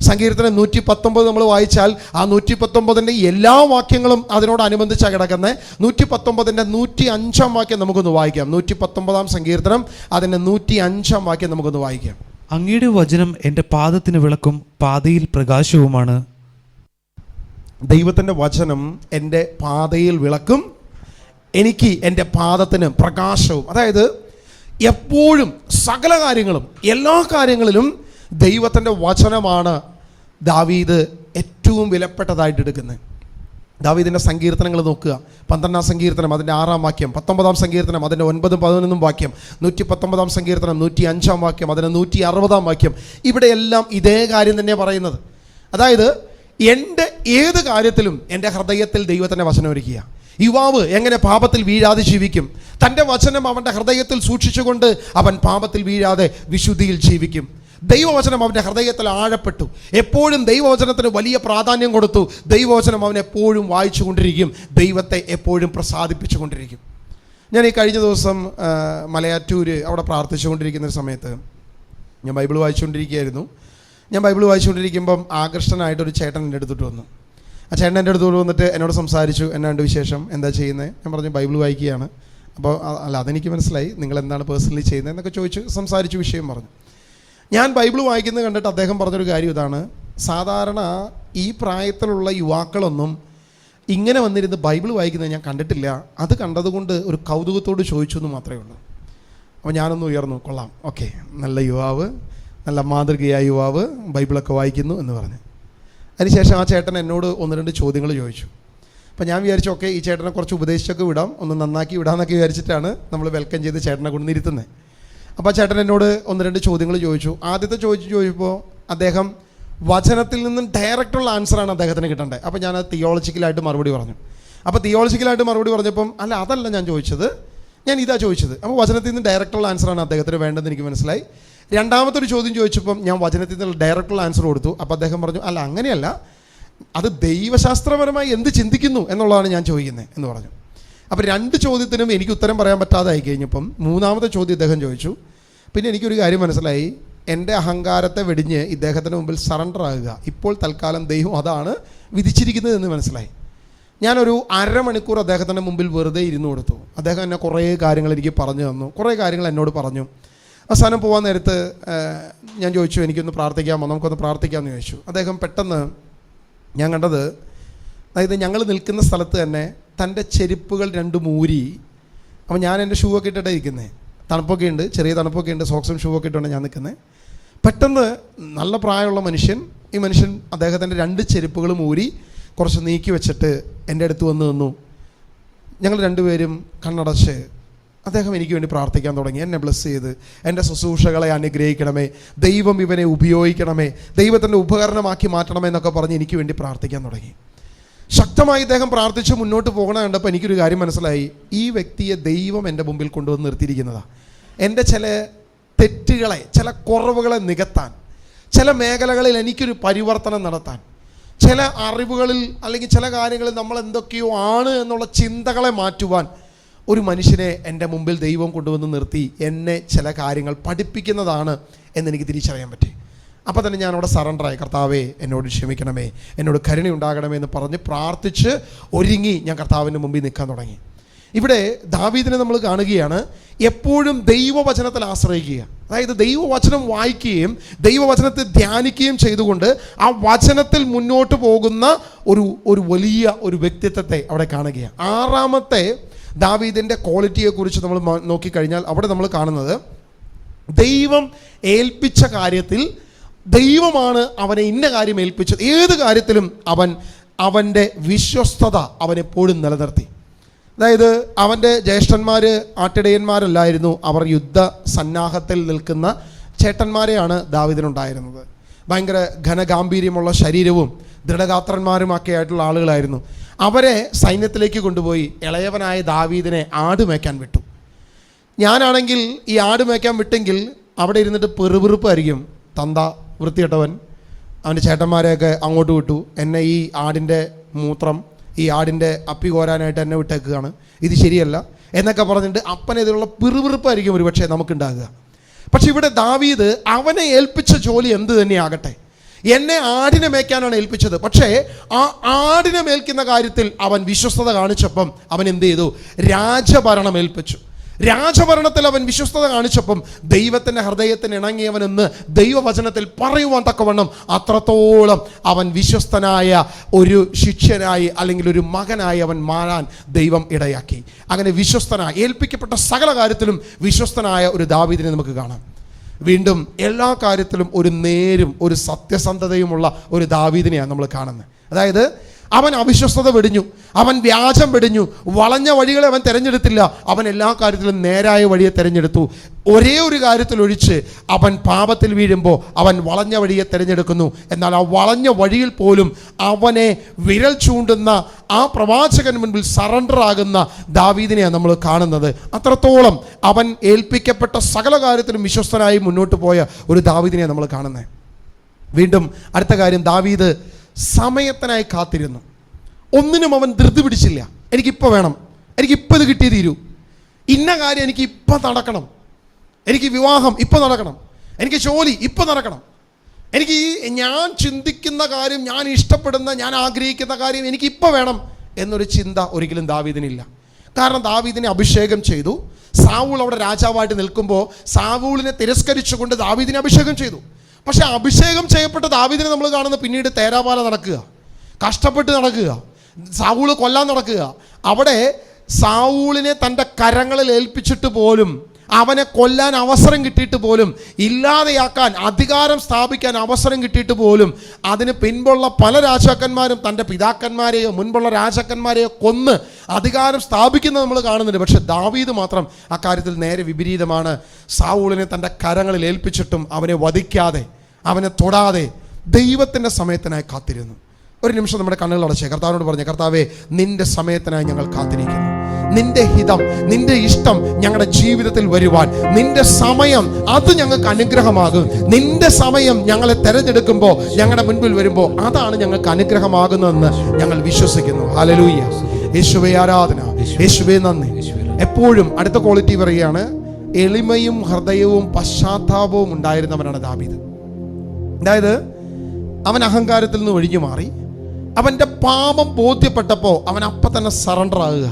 സങ്കീർത്തനം 119 നമ്മൾ വായിച്ചാൽ ആ 119ൻ്റെ എല്ലാ വാക്യങ്ങളും അതിനോടനുബന്ധിച്ചാണ് കിടക്കുന്നത്. 119ൻ്റെ 105-ാം വാക്യം നമുക്കൊന്ന് വായിക്കാം. 119-ാം സങ്കീർത്തനം അതിൻ്റെ 105-ാം വാക്യം നമുക്കൊന്ന് വായിക്കാം. അങ്ങയുടെ വചനം എൻ്റെ പാദത്തിന് വിളക്കും പാതയിൽ പ്രകാശവുമാണ്. ദൈവത്തിൻ്റെ വചനം എൻ്റെ പാതയിൽ വിളക്കും, എനിക്ക് എൻ്റെ പാദത്തിന് പ്രകാശവും. അതായത് എപ്പോഴും സകല കാര്യങ്ങളും എല്ലാ കാര്യങ്ങളിലും ദൈവത്തിൻ്റെ വചനമാണ് ദാവീദ് ഏറ്റവും വിലപ്പെട്ടതായിട്ട് എടുക്കുന്നത്. ദാവീദിൻ്റെ സങ്കീർത്തനങ്ങൾ നോക്കുക. 12-ാം സങ്കീർത്തനം അതിൻ്റെ 6-ാം വാക്യം, 19-ാം സങ്കീർത്തനം അതിൻ്റെ 9-11 വാക്യം, 119-ാം സങ്കീർത്തനം 105-ാം വാക്യം, അതിൻ്റെ 160-ാം വാക്യം. ഇവിടെയെല്ലാം ഇതേ കാര്യം തന്നെയാണ് പറയുന്നത്. അതായത് എൻ്റെ ഏത് കാര്യത്തിലും എൻ്റെ ഹൃദയത്തിൽ ദൈവത്തിൻ്റെ വചനം ഒരുക്കുക. യുവാവ് എങ്ങനെ പാപത്തിൽ വീഴാതെ ജീവിക്കും? തൻ്റെ വചനം അവൻ്റെ ഹൃദയത്തിൽ സൂക്ഷിച്ചുകൊണ്ട് അവൻ പാപത്തിൽ വീഴാതെ വിശുദ്ധിയിൽ ജീവിക്കും. ദൈവവചനം അവൻ്റെ ഹൃദയത്തിൽ ആഴപ്പെട്ടു. എപ്പോഴും ദൈവവചനത്തിന് വലിയ പ്രാധാന്യം കൊടുത്തു. ദൈവവചനം അവൻ എപ്പോഴും വായിച്ചു കൊണ്ടിരിക്കും, ദൈവത്തെ എപ്പോഴും പ്രസാദിപ്പിച്ചു കൊണ്ടിരിക്കും. ഞാൻ ഈ കഴിഞ്ഞ ദിവസം മലയാറ്റൂർ അവിടെ പ്രാർത്ഥിച്ചുകൊണ്ടിരിക്കുന്ന സമയത്ത് ഞാൻ ബൈബിൾ വായിച്ചുകൊണ്ടിരിക്കുകയായിരുന്നു. ഞാൻ ബൈബിൾ വായിച്ചുകൊണ്ടിരിക്കുമ്പം ആകർഷ്ടനായിട്ടൊരു ചേട്ടൻ എൻ്റെ അടുത്തോട്ട് വന്നു. ആ ചേട്ടൻ എൻ്റെ അടുത്തോട്ട് വന്നിട്ട് എന്നോട് സംസാരിച്ചു, എന്നാണ്ട് വിശേഷം, എന്താ ചെയ്യുന്നത്? ഞാൻ പറഞ്ഞു ബൈബിൾ വായിക്കുകയാണ്. അപ്പോൾ അല്ല, അതെനിക്ക് മനസ്സിലായി, നിങ്ങൾ എന്താണ് പേഴ്സണലി ചെയ്യുന്നത് എന്നൊക്കെ ചോദിച്ചു സംസാരിച്ചു, വിഷയം പറഞ്ഞു. ഞാൻ ബൈബിൾ വായിക്കുന്നത് കണ്ടിട്ട് അദ്ദേഹം പറഞ്ഞൊരു കാര്യം ഇതാണ്: സാധാരണ ഈ പ്രായത്തിലുള്ള യുവാക്കളൊന്നും ഇങ്ങനെ വന്നിരുന്ന് ബൈബിൾ വായിക്കുന്നത് ഞാൻ കണ്ടിട്ടില്ല, അത് കണ്ടതുകൊണ്ട് ഒരു കൗതുകത്തോട് ചോദിച്ചു എന്ന് മാത്രമേ ഉള്ളൂ. അപ്പോൾ ഞാനൊന്ന് ഉയർന്നു, കൊള്ളാം, ഓക്കെ, നല്ല യുവാവ്, നല്ല മാതൃകയായ യുവാവ്, ബൈബിളൊക്കെ വായിക്കുന്നു എന്ന് പറഞ്ഞു. അതിനുശേഷം ആ ചേട്ടൻ എന്നോട് 1-2 ചോദ്യങ്ങൾ ചോദിച്ചു. അപ്പോൾ ഞാൻ വിചാരിച്ചു, ഓക്കെ, ഈ ചേട്ടനെ കുറച്ച് ഉപദേശിച്ചൊക്കെ വിടാം, ഒന്ന് നന്നാക്കി വിടാമെന്നൊക്കെ വിചാരിച്ചിട്ടാണ് നമ്മൾ വെൽക്കം ചെയ്ത് ചേട്ടനെ കൊണ്ടിരുത്തുന്നത്. അപ്പോൾ ആ ചേട്ടൻ എന്നോട് 1-2 ചോദ്യങ്ങൾ ചോദിച്ചു. ആദ്യത്തെ ചോദിച്ചപ്പോൾ അദ്ദേഹം വചനത്തിൽ നിന്നും ഡയറക്റ്റുള്ള ആൻസറാണ് അദ്ദേഹത്തിന് കിട്ടേണ്ടത്. അപ്പോൾ ഞാൻ തിയോളജിക്കലായിട്ട് മറുപടി പറഞ്ഞു. അപ്പോൾ തിയോളജിക്കലായിട്ട് മറുപടി പറഞ്ഞപ്പം അല്ല, അതല്ല ഞാൻ ചോദിച്ചത്, ഞാൻ ഇതാ ചോദിച്ചത്. അപ്പോൾ വചനത്തിൽ നിന്ന് ഡയറക്റ്റുള്ള ആൻസറാണ് അദ്ദേഹത്തിന് വേണ്ടതെന്ന് എനിക്ക് മനസ്സിലായി. രണ്ടാമത്തെ ഒരു ചോദ്യം ചോദിച്ചപ്പം ഞാൻ വചനത്തിൽ നിന്ന് ഡയറക്റ്റുള്ള ആൻസർ കൊടുത്തു. അപ്പോൾ അദ്ദേഹം പറഞ്ഞു, അല്ല അങ്ങനെയല്ല, അത് ദൈവശാസ്ത്രപരമായി എന്ത് ചിന്തിക്കുന്നു എന്നുള്ളതാണ് ഞാൻ ചോദിക്കുന്നത് എന്ന് പറഞ്ഞു. അപ്പോൾ 2 ചോദ്യത്തിനും എനിക്ക് ഉത്തരം പറയാൻ പറ്റാതെ ആയി കഴിഞ്ഞപ്പം മൂന്നാമത്തെ ചോദ്യം ഇദ്ദേഹം ചോദിച്ചു. പിന്നെ എനിക്കൊരു കാര്യം മനസ്സിലായി, എൻ്റെ അഹങ്കാരത്തെ വെടിഞ്ഞ് ഇദ്ദേഹത്തിൻ്റെ മുമ്പിൽ സറണ്ടർ ആകുക, ഇപ്പോൾ തൽക്കാലം ദൈവം അതാണ് വിധിച്ചിരിക്കുന്നത് എന്ന് മനസ്സിലായി. ഞാനൊരു 1/2 മണിക്കൂർ അദ്ദേഹത്തിൻ്റെ മുമ്പിൽ വെറുതെ ഇരുന്ന് കൊടുത്തു. അദ്ദേഹം എന്നെ കുറേ കാര്യങ്ങൾ എനിക്ക് പറഞ്ഞു തന്നു, കുറേ കാര്യങ്ങൾ എന്നോട് പറഞ്ഞു. അവസാനം പോകാൻ നേരത്ത് ഞാൻ ചോദിച്ചു, എനിക്കൊന്ന് പ്രാർത്ഥിക്കാമോ, നമുക്കൊന്ന് പ്രാർത്ഥിക്കാമെന്ന് ചോദിച്ചു. അദ്ദേഹം പെട്ടെന്ന് ഞാൻ കണ്ടത്, അതായത് ഞങ്ങൾ നിൽക്കുന്ന സ്ഥലത്ത് തന്നെ തൻ്റെ ചെരുപ്പുകൾ 2 മൂരി. അപ്പോൾ ഞാൻ എൻ്റെ ഷൂ ഒക്കെ ഇട്ടിട്ടേ ഇരിക്കുന്നത്, തണുപ്പൊക്കെ ഉണ്ട്, ചെറിയ തണുപ്പൊക്കെ ഉണ്ട്, സോക്സും ഷൂ ഒക്കെ ഇട്ടുകൊണ്ട് ഞാൻ നിൽക്കുന്നത്. പെട്ടെന്ന് നല്ല പ്രായമുള്ള മനുഷ്യൻ, ഈ മനുഷ്യൻ അദ്ദേഹത്തിൻ്റെ 2 ചെരുപ്പുകൾ മൂരി കുറച്ച് നീക്കി വെച്ചിട്ട് എൻ്റെ അടുത്ത് വന്ന് നിന്നു. ഞങ്ങൾ 2 പേരും കണ്ണടച്ച് അദ്ദേഹം എനിക്ക് വേണ്ടി പ്രാർത്ഥിക്കാൻ തുടങ്ങി. എന്നെ ബ്ലെസ് ചെയ്ത് എൻ്റെ ശുശ്രൂഷകളെ അനുഗ്രഹിക്കണമേ, ദൈവം ഇവനെ ഉപയോഗിക്കണമേ, ദൈവത്തിൻ്റെ ഉപകരണമാക്കി മാറ്റണമേ എന്നൊക്കെ പറഞ്ഞ് എനിക്ക് വേണ്ടി പ്രാർത്ഥിക്കാൻ തുടങ്ങി. ശക്തമായി ഇദ്ദേഹം പ്രാർത്ഥിച്ച് മുന്നോട്ട് പോകണ കണ്ടപ്പോൾ എനിക്കൊരു കാര്യം മനസ്സിലായി, ഈ വ്യക്തിയെ ദൈവം എൻ്റെ മുമ്പിൽ കൊണ്ടുവന്ന് നിർത്തിയിരിക്കുന്നതാണ്. എൻ്റെ ചില തെറ്റുകളെ, ചില കുറവുകളെ നികത്താൻ, ചില മേഖലകളിൽ എനിക്കൊരു പരിവർത്തനം നടത്താൻ, ചില അറിവുകളിൽ അല്ലെങ്കിൽ ചില കാര്യങ്ങളിൽ നമ്മൾ എന്തൊക്കെയോ ആണ് എന്നുള്ള ചിന്തകളെ മാറ്റുവാൻ ഒരു മനുഷ്യനെ എൻ്റെ മുമ്പിൽ ദൈവം കൊണ്ടുവന്ന് നിർത്തി എന്നെ ചില കാര്യങ്ങൾ പഠിപ്പിക്കുന്നതാണ് എന്നെനിക്ക് തിരിച്ചറിയാൻ പറ്റി. അപ്പോൾ തന്നെ ഞാൻ അവിടെ സറണ്ടറായി. കർത്താവേ, എന്നോട് ക്ഷമിക്കണമേ, എന്നോട് കരുണയുണ്ടാകണമേ എന്ന് പറഞ്ഞ് പ്രാർത്ഥിച്ച് ഒരുങ്ങി ഞാൻ കർത്താവിൻ്റെ മുമ്പിൽ നിൽക്കാൻ തുടങ്ങി. ഇവിടെ ദാവീദിനെ നമ്മൾ കാണുകയാണ് എപ്പോഴും ദൈവവചനത്തിൽ ആശ്രയിക്കുക. അതായത് ദൈവവചനം വായിക്കുകയും ദൈവവചനത്തെ ധ്യാനിക്കുകയും ചെയ്തുകൊണ്ട് ആ വചനത്തിൽ മുന്നോട്ട് പോകുന്ന ഒരു വലിയ ഒരു വ്യക്തിത്വത്തെ അവിടെ കാണുകയാണ്. 6ാമത്തെ ദാവീദിൻ്റെ ക്വാളിറ്റിയെക്കുറിച്ച് നമ്മൾ നോക്കിക്കഴിഞ്ഞാൽ അവിടെ നമ്മൾ കാണുന്നത്, ദൈവം ഏൽപ്പിച്ച കാര്യത്തിൽ ദൈവമാണ് അവനെ ഇന്ന കാര്യം ഏൽപ്പിച്ചത്. ഏത് കാര്യത്തിലും അവൻ്റെ വിശ്വസ്തത അവനെപ്പോഴും നിലനിർത്തി. അതായത് അവൻ്റെ ജ്യേഷ്ഠന്മാർ ആട്ടിടയന്മാരല്ലായിരുന്നു, അവർ യുദ്ധ സന്നാഹത്തിൽ നിൽക്കുന്ന ചേട്ടന്മാരെയാണ് ദാവീദിനുണ്ടായിരുന്നത്. ഭയങ്കര ഘനഗാംഭീര്യമുള്ള ശരീരവും ദൃഢഗാത്രന്മാരുമൊക്കെ ആയിട്ടുള്ള ആളുകളായിരുന്നു. അവരെ സൈന്യത്തിലേക്ക് കൊണ്ടുപോയി ഇളയവനായ ദാവീദിനെ ആട് മേയ്ക്കാൻ വിട്ടു. ഞാനാണെങ്കിൽ ഈ ആട് മേയ്ക്കാൻ വിട്ടെങ്കിൽ അവിടെ ഇരുന്നിട്ട് പെറുപെറുപ്പായിരിക്കും, തന്ത വൃത്തികെട്ടവൻ, അവൻ്റെ ചേട്ടന്മാരെയൊക്കെ അങ്ങോട്ട് വിട്ടു, എന്നെ ഈ ആടിൻ്റെ മൂത്രം, ഈ ആടിൻ്റെ അപ്പി കോരാനായിട്ട് എന്നെ വിട്ടേക്കുകയാണ്, ഇത് ശരിയല്ല എന്നൊക്കെ പറഞ്ഞിട്ട് അപ്പനെതിരുള്ള പിറുപിറുപ്പായിരിക്കും ഒരു പക്ഷേ നമുക്കുണ്ടാകുക. പക്ഷെ ഇവിടെ ദാവീദ് അവനെ ഏൽപ്പിച്ച ജോലി എന്ത് തന്നെയാകട്ടെ, എന്നെ ആടിനെ മേയ്ക്കാനാണ് ഏൽപ്പിച്ചത്. പക്ഷേ ആ ആടിനെ മേൽക്കുന്ന കാര്യത്തിൽ അവൻ വിശ്വസ്തത കാണിച്ചപ്പം അവൻ എന്ത് ചെയ്തു? രാജഭരണം ഏൽപ്പിച്ചു. രാജഭരണത്തിൽ അവൻ വിശ്വസ്തത കാണിച്ചപ്പം ദൈവത്തിൻ്റെ ഹൃദയത്തിന് ഇണങ്ങിയവനെന്ന് ദൈവവചനത്തിൽ പറയുവാൻ തക്കവണ്ണം അത്രത്തോളം അവൻ വിശ്വസ്തനായ ഒരു ശിഷ്യനായി അല്ലെങ്കിൽ ഒരു മകനായി അവൻ മാറാൻ ദൈവം ഇടയാക്കി. അങ്ങനെ വിശ്വസ്തനായ, ഏൽപ്പിക്കപ്പെട്ട സകല കാര്യത്തിലും വിശ്വസ്തനായ ഒരു ദാവീദിനെ നമുക്ക് കാണാം. വീണ്ടും എല്ലാ കാര്യത്തിലും ഒരു നേരും ഒരു സത്യസന്ധതയുമുള്ള ഒരു ദാവീദിനെയാണ് നമ്മൾ കാണുന്നത്. അതായത് അവൻ അവിശ്വസ്തത വെടിഞ്ഞു, അവൻ വ്യാജം വെടിഞ്ഞു, വളഞ്ഞ വഴികളെ അവൻ തിരഞ്ഞെടുത്തില്ല. അവൻ എല്ലാ കാര്യത്തിലും നേരായ വഴിയെ തിരഞ്ഞെടുത്തു. ഒരേ ഒരു കാര്യത്തിലൊഴിച്ച് അവൻ പാപത്തിൽ വീഴുമ്പോൾ അവൻ വളഞ്ഞ വഴിയെ തിരഞ്ഞെടുക്കുന്നു. എന്നാൽ ആ വളഞ്ഞ വഴിയിൽ പോലും അവനെ വിരൽ ചൂണ്ടുന്ന ആ പ്രവാചകൻ മുൻപിൽ സറണ്ടർ ആകുന്ന ദാവീദിനെയാണ് നമ്മൾ കാണുന്നത്. അത്രത്തോളം അവൻ ഏൽപ്പിക്കപ്പെട്ട സകല കാര്യത്തിലും വിശ്വസ്തനായി മുന്നോട്ട് പോയ ഒരു ദാവീദിനെയാണ് നമ്മൾ കാണുന്നത്. വീണ്ടും അടുത്ത കാര്യം, ദാവീദ് സമയത്തിനായി കാത്തിരുന്നു. ഒന്നിനും അവൻ ധൃതി പിടിച്ചില്ല. എനിക്കിപ്പോൾ വേണം, എനിക്കിപ്പോൾ ഇത് കിട്ടിയേ തീരൂ, ഇന്ന കാര്യം എനിക്ക് ഇപ്പം നടക്കണം, എനിക്ക് വിവാഹം ഇപ്പം നടക്കണം, എനിക്ക് ജോലി ഇപ്പം നടക്കണം, എനിക്ക് ഞാൻ ചിന്തിക്കുന്ന കാര്യം, ഞാൻ ഇഷ്ടപ്പെടുന്ന, ഞാൻ ആഗ്രഹിക്കുന്ന കാര്യം എനിക്കിപ്പോൾ വേണം എന്നൊരു ചിന്ത ഒരിക്കലും ദാവീദിനില്ല. കാരണം ദാവീദിനെ അഭിഷേകം ചെയ്തു. സാവൂൾ അവിടെ രാജാവായിട്ട് നിൽക്കുമ്പോൾ സാവൂളിനെ തിരസ്കരിച്ചുകൊണ്ട് ദാവീദിനെ അഭിഷേകം ചെയ്തു. പക്ഷെ അഭിഷേകം ചെയ്യപ്പെട്ട ദാവീദിനെ നമ്മൾ കാണുന്ന പിന്നീട് തേരാപാല നടക്കുക, കഷ്ടപ്പെട്ട് നടക്കുക, സാവൂൾ കൊല്ലാൻ നടക്കുക. അവിടെ സാവൂളിനെ തൻ്റെ കരങ്ങളിൽ ഏൽപ്പിച്ചിട്ട് പോലും, അവനെ കൊല്ലാൻ അവസരം കിട്ടിയിട്ട് പോലും, ഇല്ലാതെയാക്കാൻ അധികാരം സ്ഥാപിക്കാൻ അവസരം കിട്ടിയിട്ട് പോലും അതിന് പിൻപുള്ള പല രാജാക്കന്മാരും തൻ്റെ പിതാക്കന്മാരെയോ മുൻപുള്ള രാജാക്കന്മാരെയോ കൊന്ന് അധികാരം സ്ഥാപിക്കുന്നത് നമ്മൾ കാണുന്നുണ്ട്. പക്ഷെ ദാവീദ് മാത്രം അക്കാര്യത്തിൽ നേരെ വിപരീതമാണ്. സാവൂളിനെ തൻ്റെ കരങ്ങളിൽ ഏൽപ്പിച്ചിട്ടും അവനെ വധിക്കാതെ, അവനെ തൊടാതെ ദൈവത്തിൻ്റെ സമയത്തിനായി കാത്തിരുന്നു. ഒരു നിമിഷം നമ്മുടെ കണ്ണുകൾ അടച്ചേ കർത്താവിനോട് പറഞ്ഞേ, കർത്താവേ, നിന്റെ സമയത്തിനായി ഞങ്ങൾ കാത്തിരിക്കുന്നു. നിന്റെ ഹിതം, നിന്റെ ഇഷ്ടം ഞങ്ങളുടെ ജീവിതത്തിൽ വരുവാൻ നിന്റെ സമയം, അത് ഞങ്ങൾക്ക് അനുഗ്രഹമാകും. നിന്റെ സമയം ഞങ്ങളെ തെരഞ്ഞെടുക്കുമ്പോൾ, ഞങ്ങളുടെ മുൻപിൽ വരുമ്പോൾ അതാണ് ഞങ്ങൾക്ക് അനുഗ്രഹമാകുന്നതെന്ന് ഞങ്ങൾ വിശ്വസിക്കുന്നു. ഹല്ലേലൂയ. യേശുവേ ആരാധന, യേശുവേ നന്ദി. എപ്പോഴും അടുത്ത ക്വാളിറ്റി പറയുകയാണ്, എളിമയും ഹൃദയവും പശ്ചാത്താപവും ഉണ്ടായിരുന്നവനാണ് ദാവീദ്. അതായത് അവൻ അഹങ്കാരത്തിൽ നിന്ന് ഒഴിഞ്ഞു മാറി. അവൻ്റെ പാപം ബോധ്യപ്പെട്ടപ്പോൾ അവൻ അപ്പം തന്നെ സറണ്ടർ ആകുക.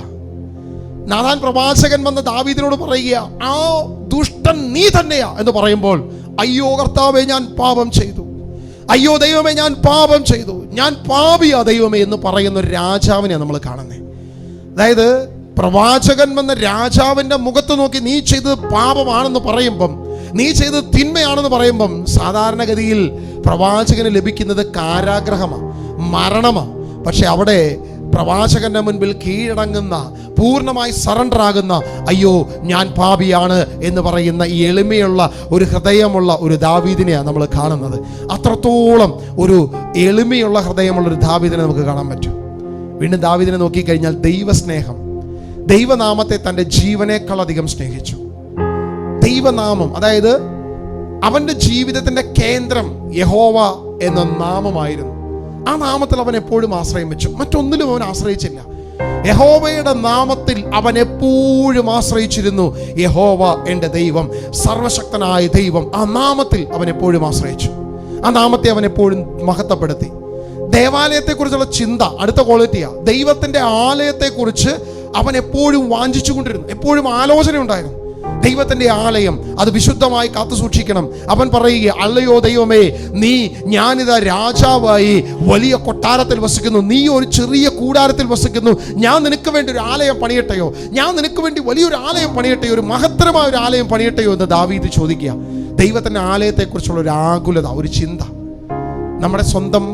നാഥാൻ പ്രവാചകൻ വന്ന് ദാവീദിനോട് പറയുക, ആ ദുഷ്ടൻ നീ തന്നെയാ എന്ന് പറയുമ്പോൾ, അയ്യോ കർത്താവേ, ഞാൻ പാപം ചെയ്തു, അയ്യോ ദൈവമേ, ഞാൻ പാപം ചെയ്തു, ഞാൻ പാപിയാ ദൈവമേ എന്ന് പറയുന്ന ഒരു രാജാവിനെ നമ്മൾ കാണുന്നത്. അതായത് പ്രവാചകൻ വന്ന രാജാവിൻ്റെ മുഖത്ത് നോക്കി നീ ചെയ്തത് പാപമാണെന്ന് പറയുമ്പം, നീ ചെയ്തത് തിന്മയാണെന്ന് പറയുമ്പം, സാധാരണഗതിയിൽ പ്രവാചകന് ലഭിക്കുന്നത് കാരാഗ്രഹമാണ്, മരണമാണ്. പക്ഷെ അവിടെ പ്രവാചകന്റെ മുൻപിൽ കീഴടങ്ങുന്ന, പൂർണ്ണമായി സറണ്ടർ ആകുന്ന, അയ്യോ ഞാൻ പാപിയാണ് എന്ന് പറയുന്ന ഈ എളിമയുള്ള ഒരു ഹൃദയമുള്ള ഒരു ദാവീദിനെയാണ് നമ്മൾ കാണുന്നത്. അത്രത്തോളം ഒരു എളിമയുള്ള ഹൃദയമുള്ള ഒരു ദാവീദിനെ നമുക്ക് കാണാൻ പറ്റും. വീണ്ടും ദാവീദിനെ നോക്കിക്കഴിഞ്ഞാൽ ദൈവസ്നേഹം, ദൈവനാമത്തെ തൻ്റെ ജീവനേക്കാൾ അധികം സ്നേഹിച്ചു. ദൈവനാമം, അതായത് അവൻ്റെ ജീവിതത്തിൻ്റെ കേന്ദ്രം യഹോവ എന്ന നാമമായിരുന്നു. ആ നാമത്തിൽ അവൻ എപ്പോഴും ആശ്രയം വെച്ചു, മറ്റൊന്നിലും അവൻ ആശ്രയിച്ചില്ല. യഹോവയുടെ നാമത്തിൽ അവൻ എപ്പോഴും ആശ്രയിച്ചിരുന്നു. യഹോവ എൻ്റെ ദൈവം, സർവശക്തനായ ദൈവം, ആ നാമത്തിൽ അവൻ എപ്പോഴും ആശ്രയിച്ചു. ആ നാമത്തെ അവൻ എപ്പോഴും മഹത്വപ്പെടുത്തി. ദേവാലയത്തെക്കുറിച്ചുള്ള ചിന്ത അടുത്ത ക്വാളിറ്റിയാണ്. ദൈവത്തിൻ്റെ ആലയത്തെക്കുറിച്ച് അവൻ എപ്പോഴും വാഞ്ചിച്ചു കൊണ്ടിരുന്നു, എപ്പോഴും ആലോചന ഉണ്ടായിരുന്നു. ദൈവത്തിൻ്റെ ആലയം അത് വിശുദ്ധമായി കാത്തു സൂക്ഷിക്കണം. അവൻ പറയുക, അല്ലയോ ദൈവമേ, ഞാനിതാ രാജാവായി വലിയ കൊട്ടാരത്തിൽ വസിക്കുന്നു, നീ ഒരു ചെറിയ കൂടാരത്തിൽ വസിക്കുന്നു. ഞാൻ നിനക്ക് വേണ്ടി ഒരു ആലയം പണിയട്ടെയോ, ഞാൻ നിനക്ക് വേണ്ടി വലിയൊരു ആലയം പണിയട്ടെയോ, ഒരു മഹത്തരമായ ഒരു ആലയം പണിയട്ടെയോ എന്ന് ദാവീദ് ചോദിക്കുക. ദൈവത്തിൻ്റെ ആലയത്തെക്കുറിച്ചുള്ള ഒരു ആകുലത, ഒരു ചിന്ത. നമ്മുടെ സ്വന്തം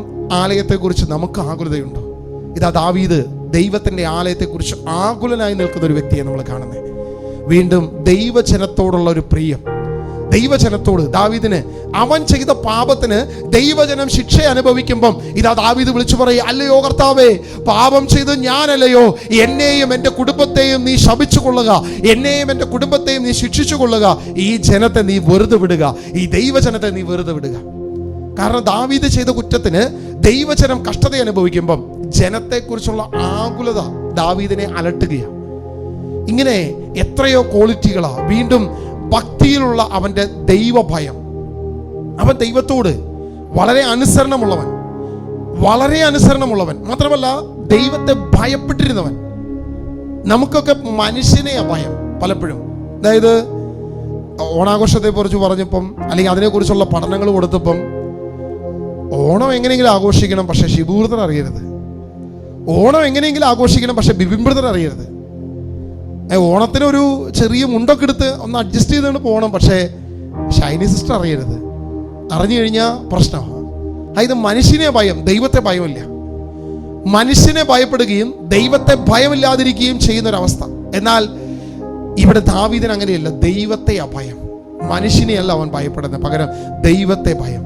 ആലയത്തെക്കുറിച്ച് നമുക്ക് ആകുലതയുണ്ടോ? ഇതാ ദാവീദ് ദൈവത്തിൻ്റെ ആലയത്തെക്കുറിച്ച് ആകുലനായി നിൽക്കുന്ന ഒരു വ്യക്തിയെ നമ്മൾ കാണുന്നത്. വീണ്ടും ദൈവജനത്തോടുള്ള ഒരു പ്രിയം. ദൈവജനത്തോട് ദാവീദിന്, അവൻ ചെയ്ത പാപത്തിന് ദൈവജനം ശിക്ഷ അനുഭവിക്കുമ്പം ഇതാ ദാവീദ് വിളിച്ചു പറയുക, അല്ലയോ കർത്താവേ, പാപം ചെയ്ത് ഞാനല്ലയോ, എന്നെയും എൻ്റെ കുടുംബത്തെയും നീ ശപിച്ചു കൊള്ളുക, എന്നെയും എൻ്റെ കുടുംബത്തെയും നീ ശിക്ഷിച്ചു കൊള്ളുക. ഈ ജനത്തെ നീ വെറുതെ വിടുക, ഈ ദൈവജനത്തെ നീ വെറുതെ വിടുക. കാരണം ദാവീദ് ചെയ്ത കുറ്റത്തിന് ദൈവജനം കഷ്ടത അനുഭവിക്കുമ്പം ജനത്തെക്കുറിച്ചുള്ള ആകുലത ദാവീദിനെ അലട്ടുകയാണ്. ഇങ്ങനെ എത്രയോ ക്വാളിറ്റികളാ. വീണ്ടും ഭക്തിയിലുള്ള അവൻ്റെ ദൈവഭയം. അവൻ ദൈവത്തോട് വളരെ അനുസരണമുള്ളവൻ, വളരെ അനുസരണമുള്ളവൻ. മാത്രമല്ല ദൈവത്തെ ഭയപ്പെട്ടിരുന്നവൻ. നമുക്കൊക്കെ മനുഷ്യനെയാ ഭയം പലപ്പോഴും. അതായത് ഓണാഘോഷത്തെ കുറിച്ച് പറഞ്ഞപ്പം, അല്ലെങ്കിൽ അതിനെക്കുറിച്ചുള്ള പഠനങ്ങൾ കൊടുത്തപ്പം, ഓണം എങ്ങനെയെങ്കിലും ആഘോഷിക്കണം, പക്ഷെ ഷിബൂർദർ അറിയരുത്. ഓണം എങ്ങനെയെങ്കിലും ആഘോഷിക്കണം, പക്ഷെ ബിബിംബ്രദർ അറിയരുത്. ഓണത്തിനൊരു ചെറിയ മുണ്ടൊക്കെ എടുത്ത് ഒന്ന് അഡ്ജസ്റ്റ് ചെയ്തുകൊണ്ട് പോകണം, പക്ഷേ ഷൈനി സിസ്റ്റർ അറിയരുത്. അറിഞ്ഞു കഴിഞ്ഞാൽ പ്രശ്നമാണ്. ഇത് മനുഷ്യനെ ഭയം, ദൈവത്തെ ഭയമില്ല. മനുഷ്യനെ ഭയപ്പെടുകയും ദൈവത്തെ ഭയമില്ലാതിരിക്കുകയും ചെയ്യുന്നൊരവസ്ഥ. എന്നാൽ ഇവിടെ ദാവീദിന് അങ്ങനെയല്ല. ദൈവത്തെ ഭയം, മനുഷ്യനെയല്ല അവൻ ഭയപ്പെടുന്നത്, പകരം ദൈവത്തെ ഭയം.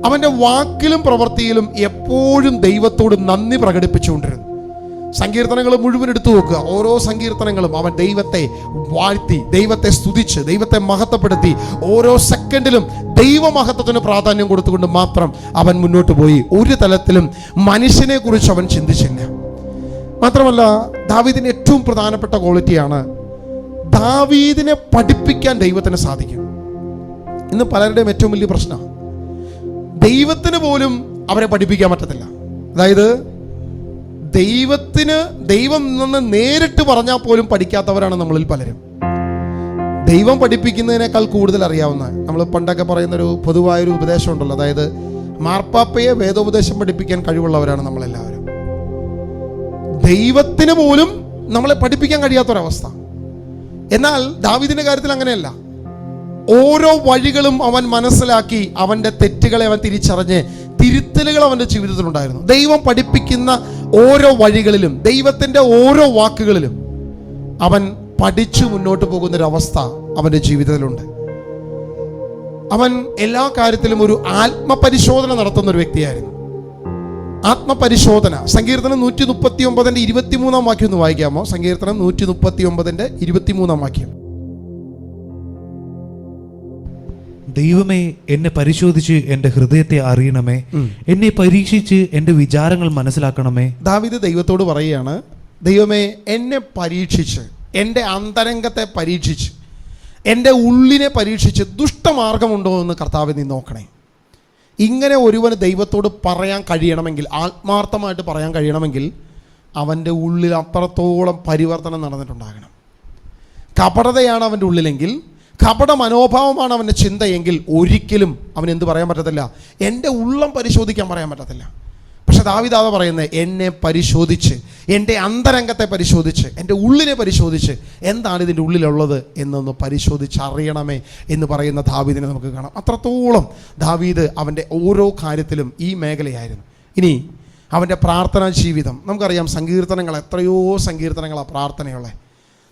അവൻ്റെ വാക്കിലും പ്രവൃത്തിയിലും എപ്പോഴും ദൈവത്തോട് നന്ദി പ്രകടിപ്പിച്ചുകൊണ്ടിരുന്നു. സങ്കീർത്തനങ്ങൾ മുഴുവൻ എടുത്തു നോക്കുക. ഓരോ സങ്കീർത്തനങ്ങളും അവൻ ദൈവത്തെ വാഴ്ത്തി, ദൈവത്തെ സ്തുതിച്ച്, ദൈവത്തെ മഹത്വപ്പെടുത്തി, ഓരോ സെക്കൻഡിലും ദൈവമഹത്വത്തിന് പ്രാധാന്യം കൊടുത്തുകൊണ്ട് മാത്രം അവൻ മുന്നോട്ട് പോയി. ഒരു തലത്തിലും മനുഷ്യനെ കുറിച്ച് അവൻ ചിന്തിച്ചില്ല. മാത്രമല്ല, ദാവീദിന്റെ ഏറ്റവും പ്രധാനപ്പെട്ട ക്വാളിറ്റിയാണ്, ദാവീദിനെ പഠിപ്പിക്കാൻ ദൈവത്തിന് സാധിക്കും. ഇന്ന് പലരുടെയും ഏറ്റവും വലിയ പ്രശ്നം, ദൈവത്തിന് പോലും അവരെ പഠിപ്പിക്കാൻ പറ്റത്തില്ല. അതായത് ദൈവം നിന്ന് നേരിട്ട് പറഞ്ഞാൽ പോലും പഠിക്കാത്തവരാണ് നമ്മളിൽ പലരും. ദൈവം പഠിപ്പിക്കുന്നതിനേക്കാൾ കൂടുതൽ അറിയാവുന്ന, നമ്മൾ പണ്ടൊക്കെ പറയുന്നൊരു പൊതുവായൊരു ഉപദേശം ഉണ്ടല്ലോ, അതായത് മാർപ്പാപ്പയെ വേദോപദേശം പഠിപ്പിക്കാൻ കഴിവുള്ളവരാണ് നമ്മളെല്ലാവരും. ദൈവത്തിന് പോലും നമ്മളെ പഠിപ്പിക്കാൻ കഴിയാത്തൊരവസ്ഥ. എന്നാൽ ദാവീദിന്റെ കാര്യത്തിൽ അങ്ങനെയല്ല. ഓരോ വഴികളും അവൻ മനസ്സിലാക്കി, അവൻ്റെ തെറ്റുകളെ അവൻ തിരിച്ചറിഞ്ഞ് തിരുത്തലുകൾ അവൻ്റെ ജീവിതത്തിലുണ്ടായിരുന്നു. ദൈവം പഠിപ്പിക്കുന്ന ഓരോ വഴികളിലും, ദൈവത്തിൻ്റെ ഓരോ വാക്കുകളിലും അവൻ പഠിച്ചു മുന്നോട്ട് പോകുന്നൊരവസ്ഥ അവൻ്റെ ജീവിതത്തിലുണ്ട്. അവൻ എല്ലാ കാര്യത്തിലും ഒരു ആത്മപരിശോധന നടത്തുന്ന ഒരു വ്യക്തിയായിരുന്നു. ആത്മപരിശോധന. സങ്കീർത്തനം 139 23 വാക്യം ഒന്ന് വായിക്കാമോ? സങ്കീർത്തനം 139 23 വാക്യം. ദൈവമേ, എന്നെ പരിശോധിച്ച് എൻ്റെ ഹൃദയത്തെ അറിയണമേ, എന്നെ പരീക്ഷിച്ച് എൻ്റെ വിചാരങ്ങൾ മനസ്സിലാക്കണമേ. ദാവീദ് ദൈവത്തോട് പറയുകയാണ്, ദൈവമേ, എന്നെ പരീക്ഷിച്ച്, എൻ്റെ അന്തരംഗത്തെ പരീക്ഷിച്ച്, എൻ്റെ ഉള്ളിനെ പരീക്ഷിച്ച് ദുഷ്ടമാർഗമുണ്ടോ എന്ന് കർത്താവേ നീ നോക്കണേ. ഇങ്ങനെ ഒരുവന് ദൈവത്തോട് പറയാൻ കഴിയണമെങ്കിൽ, ആത്മാർത്ഥമായിട്ട് പറയാൻ കഴിയണമെങ്കിൽ, അവൻ്റെ ഉള്ളിൽ അത്രത്തോളം പരിവർത്തനം നടന്നിട്ടുണ്ടാകണം. കപടതയാണ് അവൻ്റെ ഉള്ളിലെങ്കിൽ, കപട മനോഭാവമാണ് അവൻ്റെ ചിന്തയെങ്കിൽ, ഒരിക്കലും അവൻ എന്ത് പറയാൻ പറ്റത്തില്ല? എൻ്റെ ഉള്ളം പരിശോധിക്കാൻ പറയാൻ പറ്റത്തില്ല. പക്ഷെ ദാവീദ് പറയുന്നത്, എന്നെ പരിശോധിച്ച്, എൻ്റെ അന്തരംഗത്തെ പരിശോധിച്ച്, എൻ്റെ ഉള്ളിനെ പരിശോധിച്ച്, എന്താണ് ഇതിൻ്റെ ഉള്ളിലുള്ളത് എന്നൊന്ന് പരിശോധിച്ചറിയണമേ എന്ന് പറയുന്ന ദാവീദിനെ നമുക്ക് കാണാം. അത്രത്തോളം ദാവീദ് അവൻ്റെ ഓരോ കാര്യത്തിലും ഈ മേഖലയായിരുന്നു. ഇനി അവൻ്റെ പ്രാർത്ഥനാ ജീവിതം നമുക്കറിയാം. സങ്കീർത്തനങ്ങൾ, എത്രയോ സങ്കീർത്തനങ്ങളാണ് പ്രാർത്ഥനയുള്ളത്.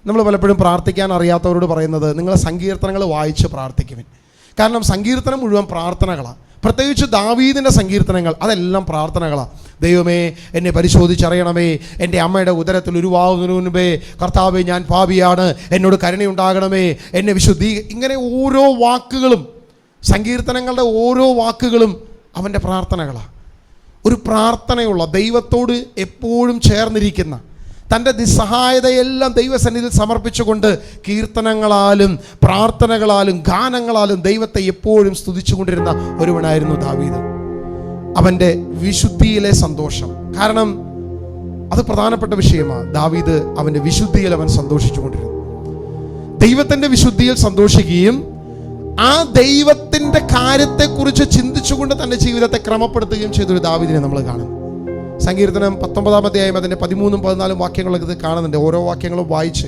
നമ്മൾ പലപ്പോഴും പ്രാർത്ഥിക്കാൻ അറിയാത്തവരോട് പറയുന്നത്, നിങ്ങൾ സങ്കീർത്തനങ്ങൾ വായിച്ച് പ്രാർത്ഥിക്കുവിൻ. കാരണം സങ്കീർത്തനം മുഴുവൻ പ്രാർത്ഥനകളാണ്. പ്രത്യേകിച്ച് ദാവീദിൻ്റെ സങ്കീർത്തനങ്ങൾ, അതെല്ലാം പ്രാർത്ഥനകളാണ്. ദൈവമേ, എന്നെ പരിശോധിച്ചറിയണമേ, എൻ്റെ അമ്മയുടെ ഉദരത്തിൽ ഉരുവാകുന്നതിന് മുൻപേ കർത്താവേ, ഞാൻ പാപിയാണ്, എന്നോട് കരുണയുണ്ടാകണമേ, എന്നെ വിശുദ്ധീ. ഇങ്ങനെ ഓരോ വാക്കുകളും, സങ്കീർത്തനങ്ങളുടെ ഓരോ വാക്കുകളും അവൻ്റെ പ്രാർത്ഥനകളാണ്. ഒരു പ്രാർത്ഥനയുള്ള, ദൈവത്തോട് എപ്പോഴും ചേർന്നിരിക്കുന്ന, തൻ്റെ നിസ്സഹായതയെല്ലാം ദൈവസന്നിധിയിൽ സമർപ്പിച്ചുകൊണ്ട് കീർത്തനങ്ങളാലും പ്രാർത്ഥനകളാലും ഗാനങ്ങളാലും ദൈവത്തെ എപ്പോഴും സ്തുതിച്ചുകൊണ്ടിരുന്ന ഒരുവനായിരുന്നു ദാവീദ്. അവൻ്റെ വിശുദ്ധിയിലെ സന്തോഷം, കാരണം അത് പ്രധാനപ്പെട്ട വിഷയമാണ്. ദാവീദ് അവൻ്റെ വിശുദ്ധിയിൽ അവൻ സന്തോഷിച്ചുകൊണ്ടിരുന്നു. ദൈവത്തിൻ്റെ വിശുദ്ധിയിൽ സന്തോഷിക്കുകയും ആ ദൈവത്തിൻ്റെ കാര്യത്തെക്കുറിച്ച് ചിന്തിച്ചുകൊണ്ട് തൻ്റെ ജീവിതത്തെ ക്രമപ്പെടുത്തുകയും ചെയ്തൊരു ദാവീദിനെ നമ്മൾ കാണും. സങ്കീർത്തനം 19 അധ്യായം അതിൻ്റെ 13 14 വാക്യങ്ങളൊക്കെ ഇത് കാണുന്നുണ്ട്. ഓരോ വാക്യങ്ങളും വായിച്ച്,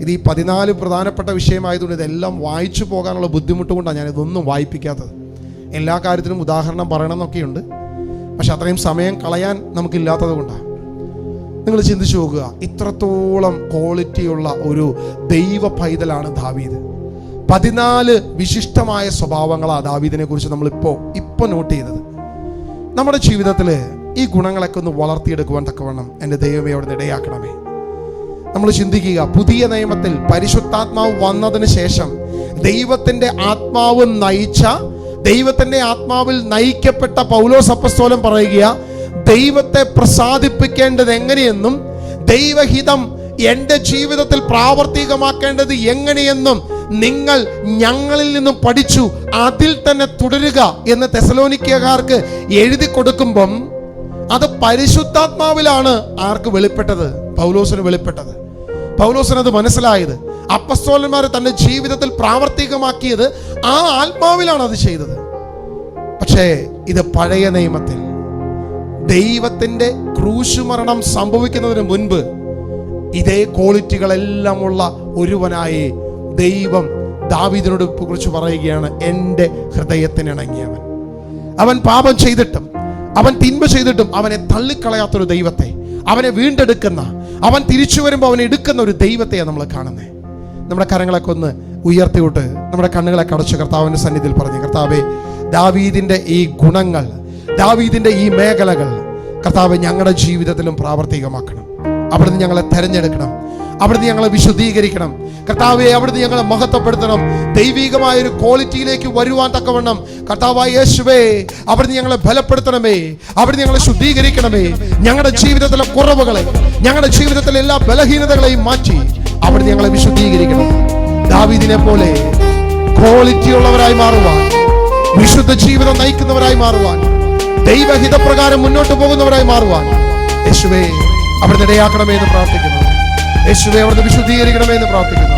ഇത് ഈ 14 പ്രധാനപ്പെട്ട വിഷയമായതുകൊണ്ട് ഇതെല്ലാം വായിച്ചു പോകാനുള്ള ബുദ്ധിമുട്ട് കൊണ്ടാണ് ഞാനിതൊന്നും വായിപ്പിക്കാത്തത്. എല്ലാ കാര്യത്തിനും ഉദാഹരണം പറയണമെന്നൊക്കെയുണ്ട്, പക്ഷെ അത്രയും സമയം കളയാൻ നമുക്കില്ലാത്തത് കൊണ്ടാണ്. നിങ്ങൾ ചിന്തിച്ചു നോക്കുക, ഇത്രത്തോളം ക്വാളിറ്റിയുള്ള ഒരു ദൈവ പൈതലാണ് ദാവീദ്. 14 വിശിഷ്ടമായ സ്വഭാവങ്ങളാണ് ദാവീദിനെ കുറിച്ച് നമ്മളിപ്പോൾ നോട്ട് ചെയ്തത്. നമ്മുടെ ജീവിതത്തിൽ ഈ ഗുണങ്ങളൊക്കെ ഒന്ന് വളർത്തിയെടുക്കുവാൻ തക്കവണ്ണം എൻ്റെ ദൈവമേ അവിടുന്ന് ഇടയാക്കണമേ. നമ്മൾ ചിന്തിക്കുക, പുതിയ നിയമത്തിൽ പരിശുദ്ധാത്മാവ് വന്നതിന് ശേഷം ദൈവത്തിൻ്റെ ആത്മാവ് നയിച്ച, ദൈവത്തിൻ്റെ ആത്മാവിൽ നയിക്കപ്പെട്ട പൗലോസ് അപ്പോസ്തലൻ പറയുക, ദൈവത്തെ പ്രസാദിപ്പിക്കേണ്ടത് എങ്ങനെയെന്നും ദൈവഹിതം എൻ്റെ ജീവിതത്തിൽ പ്രാവർത്തികമാക്കേണ്ടത് എങ്ങനെയെന്നും നിങ്ങൾ ഞങ്ങളിൽ നിന്നും പഠിച്ചു, അതിൽ തന്നെ തുടരുക എന്ന് തെസലോനിക്കക്കാർക്ക് എഴുതി കൊടുക്കുമ്പം അത് പരിശുദ്ധാത്മാവിലാണ് ആർക്ക് വെളിപ്പെട്ടത്? പൗലോസിന് വെളിപ്പെട്ടത്. പൗലോസിന് അത് മനസ്സിലായത്. അപ്പസ്തോലന്മാർ തൻ്റെ ജീവിതത്തിൽ പ്രാവർത്തികമാക്കിയത് ആ ആത്മാവിലാണ് അത് ചെയ്തത്. പക്ഷേ ഇത് പഴയ നിയമത്തിൽ ദൈവത്തിൻ്റെ ക്രൂശുമരണം സംഭവിക്കുന്നതിന് മുൻപ് ഇതേ ക്വാളിറ്റികളെല്ലാം ഉള്ള ഒരുവനായി ദൈവം ദാവീദിനോട് കുറിച്ച് പറയുകയാണ്, എൻ്റെ ഹൃദയത്തിനിണങ്ങിയവൻ. അവൻ പാപം ചെയ്തിട്ടും അവൻ തിന്മ ചെയ്തിട്ടും അവനെ തള്ളിക്കളയാത്തൊരു ദൈവത്തെ, അവനെ വീണ്ടെടുക്കുന്ന, അവൻ തിരിച്ചു വരുമ്പോൾ അവനെ എടുക്കുന്ന ഒരു ദൈവത്തെയാണ് നമ്മൾ കാണുന്നത്. നമ്മുടെ കരങ്ങളൊക്കെ ഒന്ന് ഉയർത്തിവിട്ട് നമ്മുടെ കണ്ണുകളൊക്കെ അടച്ച് കർത്താവിൻ്റെ സന്നിധിയിൽ പറഞ്ഞു, കർത്താവേ, ദാവീദിന്റെ ഈ ഗുണങ്ങൾ, ദാവീദിന്റെ ഈ മേഖലകൾ കർത്താവേ ഞങ്ങളുടെ ജീവിതത്തിലും പ്രാവർത്തികമാക്കണം. അവിടുന്ന് ഞങ്ങളെ തെരഞ്ഞെടുക്കണം, അവിടുന്ന് ഞങ്ങളെ വിശുദ്ധീകരിക്കണം കർത്താവെ, അവിടുന്ന് ഞങ്ങളെ മഹത്വപ്പെടുത്തണം. ദൈവികമായ ഒരു ക്വാളിറ്റിയിലേക്ക് വരുവാൻ തക്കവണ്ണം കർത്താവായ യേശുവേ അവിടുന്ന് ഞങ്ങളെ ബലപ്പെടുത്തണമേ, അവിടുന്ന് ഞങ്ങളെ ശുദ്ധീകരിക്കണമേ. ഞങ്ങളുടെ ജീവിതത്തിലെ കുറവുകളെ, ഞങ്ങളുടെ ജീവിതത്തിലെ എല്ലാ ബലഹീനതകളെയും മാറ്റി അവിടുന്ന് ഞങ്ങളെ വിശുദ്ധീകരിക്കണം. ദാവീദിനെ പോലെ ക്വാളിറ്റി ഉള്ളവരായി മാറുവാൻ, വിശുദ്ധ ജീവിതം നയിക്കുന്നവരായി മാറുവാൻ, ദൈവഹിതപ്രകാരം മുന്നോട്ട് പോകുന്നവരായി മാറുവാൻ യേശുവേ അവിടുന്ന് ഇടയാക്കണമേ എന്ന് പ്രാർത്ഥിക്കുന്നു. യേശുവേ അവിടുന്ന് വിശുദ്ധീകരിക്കണമേ എന്ന് പ്രാർത്ഥിക്കുന്നു.